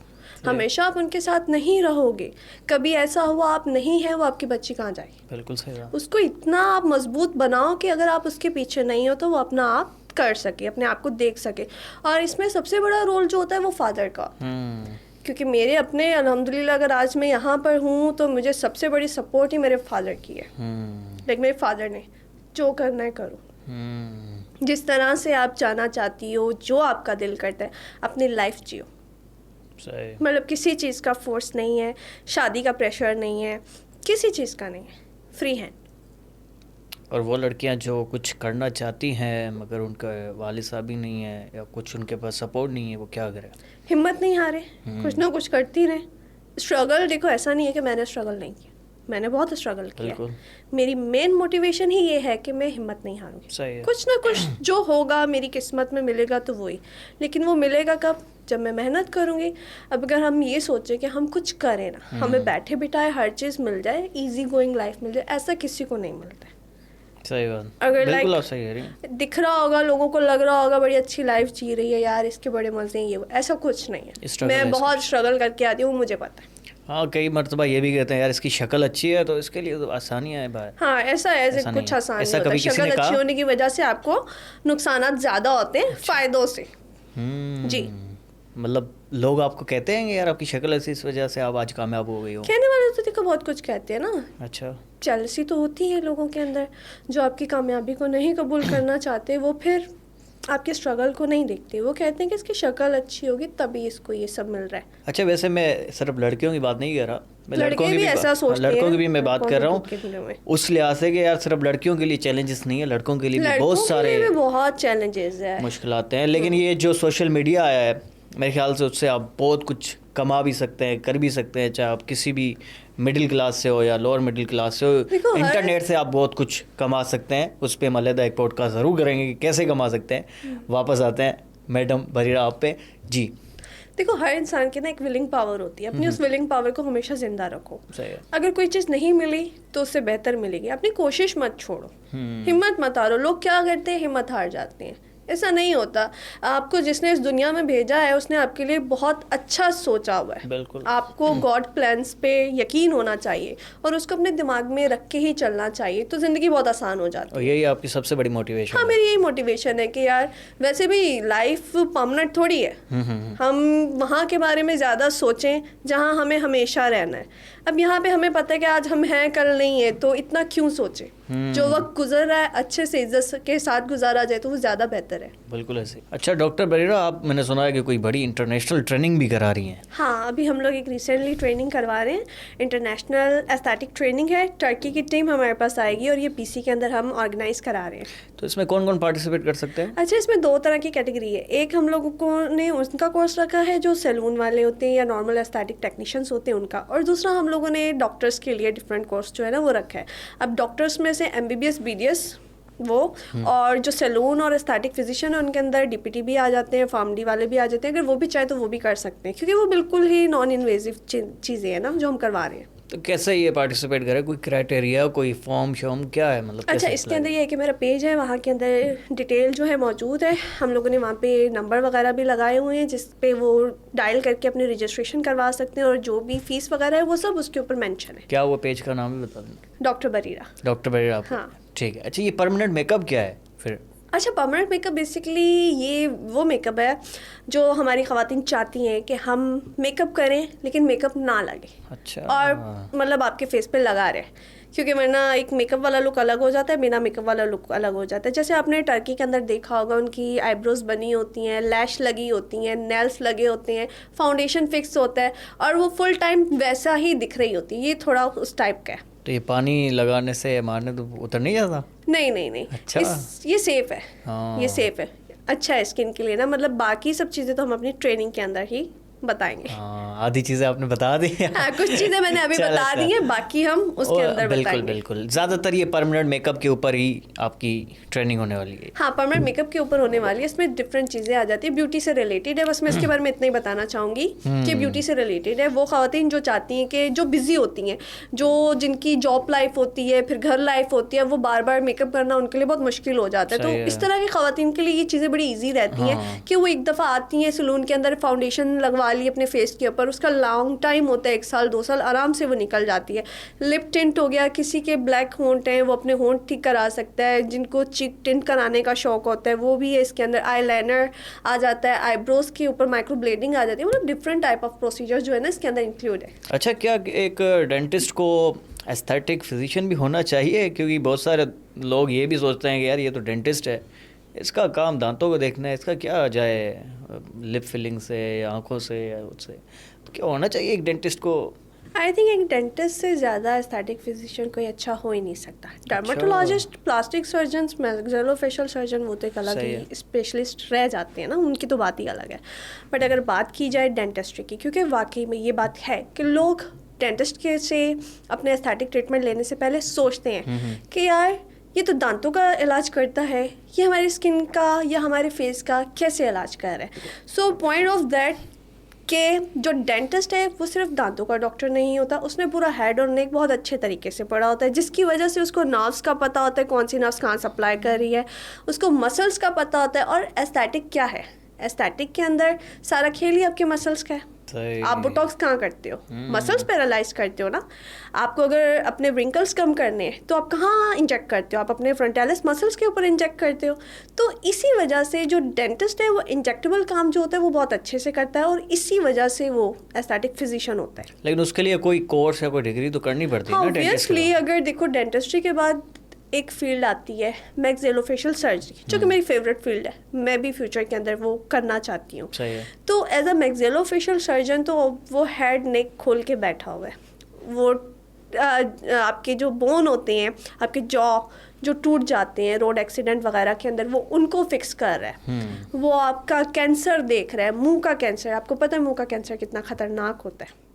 S2: हमेशा आप उनके साथ नहीं रहोगे, कभी ऐसा हुआ आप नहीं है, वो आपकी बच्ची कहाँ जाएगी?
S1: बिल्कुल सही बात।
S2: उसको इतना आप मजबूत बनाओ कि अगर आप उसके पीछे नहीं हो तो वो अपना आप कर सके, अपने आप को देख सके। और इसमें सबसे बड़ा रोल जो होता है वो फादर का, क्योंकि मेरे अपने अल्हम्दुलिल्लाह अगर आज मैं यहाँ पर हूँ तो मुझे सबसे बड़ी सपोर्ट ही मेरे फादर की है। लाइक मेरे फादर ने जो करना है करो। जिस तरह से आप जाना चाहती हो, जो आपका दिल करता है, अपनी लाइफ जियो।
S1: सही।
S2: मतलब किसी चीज़ का फोर्स नहीं है, शादी का प्रेशर नहीं है, किसी चीज़ का नहीं है, फ्री हैंड।
S1: और वो लड़कियां जो कुछ करना चाहती हैं मगर उनका वालिद साहब ही नहीं है या कुछ उनके पास सपोर्ट नहीं है, वो क्या करें?
S2: हिम्मत नहीं हारे, कुछ ना कुछ करती रहे। स्ट्रगल, देखो ऐसा नहीं है कि मैंने स्ट्रगल नहीं किया, मैंने बहुत स्ट्रगल किया है। मेरी मेन मोटिवेशन ही ये है कि मैं हिम्मत नहीं हारूंगी।
S1: सही है।
S2: कुछ ना कुछ जो होगा मेरी किस्मत में मिलेगा तो वही, लेकिन वो मिलेगा कब? जब मैं मेहनत करूंगी। अब अगर हम ये सोचें कि हम कुछ करें ना, हमें बैठे बिठाए हर चीज़ मिल जाए, इजी गोइंग लाइफ मिल जाए, ऐसा किसी को नहीं मिलता है।
S1: सही बात।
S2: अगर
S1: बिल्कुल आप
S2: लाइक
S1: सही कह रही हैं।
S2: दिख रहा होगा, लोगों को लग रहा होगा बड़ी अच्छी लाइफ जी रही है यार, इसके बड़े मजे हैं, ये वो, ऐसा कुछ नहीं है।
S1: Struggle
S2: मैं
S1: है
S2: बहुत स्ट्रगल करके आती हूँ, मुझे पता है।
S1: हाँ, कई मर्तबा ये भी कहते हैं यार इसकी शक्ल अच्छी है तो इसके लिए तो आसानियाँ हैं बाहर।
S2: हाँ, ऐसा है,
S1: ऐसा नहीं
S2: कुछ
S1: है।
S2: आसान
S1: ऐसा
S2: नहीं होता।
S1: कभी किसी
S2: शक्ल
S1: ने
S2: अच्छी
S1: कहा?
S2: होने की वजह से आपको नुकसानात ज्यादा होते हैं फायदों से। जी।
S1: मतलब लोग आपको कहते हैं कि यार आपकी शक्ल ऐसी इस वजह से आप आज कामयाब हो गई हो।
S2: कहने वाले तो देखो बहुत कुछ कहते हैं ना।
S1: अच्छा।
S2: जेलसी तो होती है लोगों के अंदर, जो आपकी कामयाबी को नहीं कबूल करना चाहते, वो फिर आपके स्ट्रगल को नहीं देखते। वो कहते हैं कि इसकी शक्ल अच्छी होगी तभी इसको ये सब मिल रहा है।
S1: अच्छा, वैसे मैं सिर्फ लड़कियों की बात नहीं कर रहा, मैं
S2: लड़के भी ऐसा सोचते हैं।
S1: लड़कों की भी मैं बात
S2: लड़कों
S1: कर
S2: के
S1: रहा
S2: दुख के दिनों में।
S1: हूँ उस लिहाज से कि यार सिर्फ लड़कियों के लिए चैलेंजेस नहीं है, लड़कों के लिए भी बहुत सारे
S2: लड़कों के लिए भी बहुत चैलेंजेस है,
S1: मुश्किलात हैं। लेकिन ये जो सोशल मीडिया आया है मेरे ख्याल से उससे आप बहुत कुछ कमा भी सकते हैं, कर भी सकते हैं, चाहे आप किसी भी मिडिल क्लास से हो या लोअर मिडिल क्लास से हो।
S2: देखो,
S1: इंटरनेट से आप बहुत कुछ कमा सकते हैं। उस पर हम अलग एक पॉडकास्ट ज़रूर करेंगे कि कैसे कमा सकते हैं। वापस आते हैं मैडम बरीरा आप पे। जी
S2: देखो, हर इंसान की ना एक विलिंग पावर होती है, अपनी उस विलिंग पावर को हमेशा जिंदा रखो।
S1: सही है।
S2: अगर कोई चीज़ नहीं मिली तो उससे बेहतर मिलेगी, अपनी कोशिश मत छोड़ो, हिम्मत मत हारो। लोग क्या करते हैं, हिम्मत हार जाते हैं। ऐसा नहीं होता। आपको जिसने इस दुनिया में भेजा है उसने आपके लिए बहुत अच्छा सोचा हुआ है।
S1: बिल्कुल।
S2: आपको गॉड प्लान्स पे यकीन होना चाहिए और उसको अपने दिमाग में रख के ही चलना चाहिए, तो ज़िंदगी बहुत आसान हो जाती है।
S1: और यही आपकी सबसे बड़ी मोटिवेशन
S2: हाँ,
S1: है।
S2: मेरी यही मोटिवेशन है कि यार वैसे भी लाइफ परमानेंट थोड़ी है। हम वहाँ के बारे में ज़्यादा सोचें जहाँ हमें हमेशा रहना है। अब यहाँ पे हमें पता है कि आज हम हैं कल नहीं है, तो इतना क्यों सोचें। जो वक्त गुजर रहा है अच्छे से इज्जत के साथ गुजारा जाए तो वो ज़्यादा बेहतर है।
S1: बिल्कुल ऐसे। अच्छा डॉक्टर बरीरा, आप मैंने सुना है कि कोई बड़ी इंटरनेशनल ट्रेनिंग भी करा रही हैं।
S2: हाँ, अभी हम लोग एक रिसेंटली ट्रेनिंग करवा रहे हैं, इंटरनेशनल एस्थेटिक ट्रेनिंग है। टर्की की टीम हमारे पास आएगी और ये पीसी के अंदर हम ऑर्गेनाइज करा रहे हैं।
S1: तो इसमें कौन कौन पार्टिसिपेट कर सकते हैं?
S2: अच्छा, इसमें दो तरह की कैटेगरी है। एक हम लोगों ने उनका कोर्स रखा है जो सैलून वाले होते हैं या नॉर्मल एस्थेटिक टेक्नीशियंस होते हैं उनका, और दूसरा हम लोगों ने डॉक्टर्स के लिए डिफरेंट कोर्स जो है ना वो रखा है। अब डॉक्टर्स में से MBBS BDS वो, और जो सैलून और एस्थेटिक फिजिशियन है उनके अंदर DPT भी आ जाते हैं, फार्मडी वाले भी आ जाते हैं। अगर वो भी चाहे तो वो भी कर सकते हैं, क्योंकि वो बिल्कुल ही नॉन इन्वेजिव चीज़ें हैं ना जो हम करवा रहे हैं।
S1: तो कैसे ये पार्टिसिपेट करे, कोई क्राइटेरिया, कोई फॉर्म शॉर्म क्या है, मतलब
S2: अच्छा,
S1: कैसे
S2: इसके अंदर ये है कि मेरा पेज है, वहाँ के अंदर डिटेल जो है मौजूद है। हम लोगों ने वहाँ पे नंबर वगैरह भी लगाए हुए हैं जिस पे वो डायल करके अपनी रजिस्ट्रेशन करवा सकते हैं, और जो भी फीस वगैरह है वो सब उसके ऊपर मेंशन है।
S1: क्या वो पेज का नाम भी बता दें?
S2: डॉक्टर बरीरा।
S1: डॉक्टर बरीरा।
S2: हाँ।
S1: ठीक है। अच्छा, ये परमानेंट मेकअप क्या है फिर?
S2: अच्छा, परमानेंट मेकअप बेसिकली ये वो मेकअप है जो हमारी ख़वातीन चाहती हैं कि हम मेकअप करें लेकिन मेकअप ना लगे।
S1: अच्छा।
S2: और मतलब आपके फेस पे लगा रहे, क्योंकि वरना एक मेकअप वाला लुक अलग हो जाता है, बिना मेकअप वाला लुक अलग हो जाता है। जैसे आपने टर्की के अंदर देखा होगा, उनकी आईब्रोज बनी होती हैं, लैश लगी होती हैं, नेल्स लगे होते हैं, फाउंडेशन फिक्स होता है, और वो फुल टाइम वैसा ही दिख रही होती है। ये थोड़ा उस टाइप का है।
S1: तो ये पानी लगाने से मारने तो उतर नहीं जाता?
S2: नहीं नहीं नहीं।
S1: अच्छा।
S2: ये सेफ है।
S1: हाँ।
S2: ये सेफ है, अच्छा है स्किन के लिए ना। मतलब बाकी सब चीज़ें तो हम अपनी ट्रेनिंग के अंदर ही बताएंगे।
S1: हाँ, आधी चीज़ें आपने बता दी।
S2: हाँ, कुछ चीज़ें मैंने अभी
S1: चलो,
S2: बता दी हैं, बाकी हम उसके अंदर
S1: बिल्कुल
S2: बताएंगे।
S1: बिल्कुल। ज़्यादातर ये परमानेंट मेकअप के ऊपर ही आपकी ट्रेनिंग होने वाली है।
S2: हाँ, परमानेंट मेकअप के ऊपर होने वाली है। इसमें डिफरेंट चीज़ें आ जाती है, ब्यूटी से रिलेटेड है। बस मैं इसके बारे में इतना ही बताना चाहूँगी कि ब्यूटी से रिलेटेड है। वो ख़वातीन जो चाहती हैं कि जो बिजी होती हैं, जो जिनकी जॉब लाइफ होती है, फिर घर लाइफ होती है, वो बार बार मेकअप करना उनके लिए बहुत मुश्किल हो जाता है। तो इस तरह की ख़वातीन के लिए ये चीज़ें बड़ी ईजी रहती हैं कि वो एक दफ़ा आती हैं सैलून के अंदर, फाउंडेशन लगवा ली अपने फेस के ऊपर, उसका लॉन्ग टाइम होता है, 1 साल 2 साल आराम से वो निकल जाती है। लिप टिंट हो गया, किसी के ब्लैक होंठ हैं वो अपने होंठ ठीक करा सकता है। जिनको चिक टिंट कराने का शौक होता है वो भी है इसके अंदर। आई लाइनर आ जाता है, आईब्रोज के ऊपर माइक्रो ब्लेडिंग आ जाती है। मतलब डिफरेंट टाइप ऑफ प्रोसीजर जो है ना इसके अंदर इंक्लूड है।
S1: अच्छा, क्या एक डेंटिस्ट को एस्थेटिक फिजिशियन भी होना चाहिए? क्योंकि बहुत सारे लोग ये भी सोचते हैं कि यार ये तो डेंटिस्ट है, इसका काम दांतों को देखना है, इसका क्या जाए लिप फिलिंग से या आंखों से या उससे, तो क्या होना चाहिए एक डेंटिस्ट को?
S2: आई थिंक एक डेंटिस्ट से ज़्यादा एस्थेटिक फिजिशियन कोई अच्छा हो ही नहीं सकता। Dermatologist, plastic surgeon, maxillofacial surgeon वो तो एक अलग
S1: सही
S2: ही
S1: है।
S2: स्पेशलिस्ट रह जाते हैं ना, उनकी तो बात ही अलग है। बट अगर बात की जाए डेंटिस्ट्री की, क्योंकि वाकई में ये बात है कि लोग डेंटिस्ट के से अपने एस्थेटिक ट्रीटमेंट लेने से पहले सोचते हैं कि यार ये तो दांतों का इलाज करता है, ये हमारी स्किन का या हमारे फेस का कैसे इलाज कर रहा है। सो पॉइंट ऑफ दैट कि जो डेंटिस्ट है वो सिर्फ दांतों का डॉक्टर नहीं होता, उसने पूरा हेड और नेक बहुत अच्छे तरीके से पढ़ा होता है, जिसकी वजह से उसको नर्व्स का पता होता है, कौन सी नर्व्स कहाँ सप्लाई कर रही है, उसको मसल्स का पता होता है। और एस्थेटिक क्या है, एस्थेटिक के अंदर सारा खेल ही आपके मसल्स का है। आप बोटॉक्स कहाँ करते हो, मसल्स पैरालाइज करते हो ना। आपको अगर अपने रिंकल्स कम करने हैं तो आप कहाँ इंजेक्ट करते हो, आप अपने फ्रंटालिस मसल्स के ऊपर इंजेक्ट करते हो। तो इसी वजह से जो डेंटिस्ट है वो इंजेक्टेबल काम जो होता है वो बहुत अच्छे से करता है, और इसी वजह से वो एस्थेटिक फिजिशियन होता है।
S1: लेकिन उसके लिए कोई कोर्स या कोई डिग्री तो करनी पड़ती है
S2: हाँ,
S1: ना डेंटिस्ट के
S2: ऑब्वियसली।
S1: लिए?
S2: अगर देखो डेंटिस्ट्री के बाद एक फील्ड आती है मैक्सिलोफेशियल सर्जरी, जो कि मेरी फेवरेट फील्ड है, मैं भी फ्यूचर के अंदर वो करना चाहती हूँ।
S1: सही है।
S2: तो एज अ मैक्सिलोफेशियल सर्जन तो वो हेड नेक खोल के बैठा हुआ है, वो आपके जो बोन होते हैं, आपके जॉ जो टूट जाते हैं रोड एक्सीडेंट वगैरह के अंदर, वो उनको फिक्स कर रहा है। वो आपका कैंसर देख रहा है, मुंह का कैंसर। आपको पता है मुंह का कैंसर कितना खतरनाक होता है।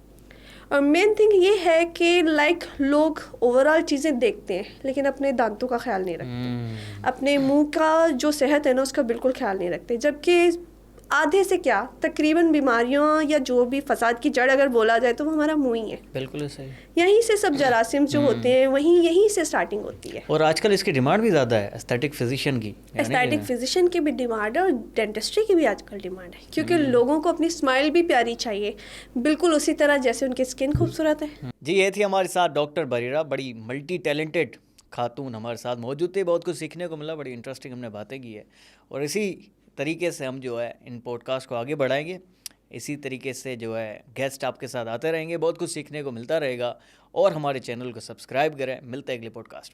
S2: और मेन थिंग ये है कि लाइक लोग ओवरऑल चीज़ें देखते हैं लेकिन अपने दांतों का ख्याल नहीं रखते, अपने मुंह का जो सेहत है ना उसका बिल्कुल ख्याल नहीं रखते। जबकि आधे से क्या तकरीबन बीमारियों या जो भी फसाद की जड़ अगर बोला जाए तो वो हमारा मुंह ही है।
S1: बिल्कुल सही।
S2: यहीं से सब जरासीम जो होते हैं यहीं से स्टार्टिंग होती है।
S1: और आजकल इसकी डिमांड भी ज़्यादा है एस्थेटिक फिजिशियन की,
S2: एस्थेटिक फिजिशियन की भी डिमांड है और डेंटिस्ट्री की भी आजकल डिमांड है, क्योंकि लोगों को अपनी स्माइल भी प्यारी चाहिए, बिल्कुल उसी तरह जैसे उनकी स्किन खूबसूरत है।
S1: जी, ये थी हमारे साथ डॉक्टर बरीरा, बड़ी मल्टी टैलेंटेड खातून हमारे साथ मौजूद थी। बहुत कुछ सीखने को मिला, बड़ी इंटरेस्टिंग हमने बातें की है, और इसी तरीके से हम जो है इन पॉडकास्ट को आगे बढ़ाएंगे। इसी तरीके से जो है गेस्ट आपके साथ आते रहेंगे, बहुत कुछ सीखने को मिलता रहेगा। और हमारे चैनल को सब्सक्राइब करें। मिलते हैं अगले पॉडकास्ट में।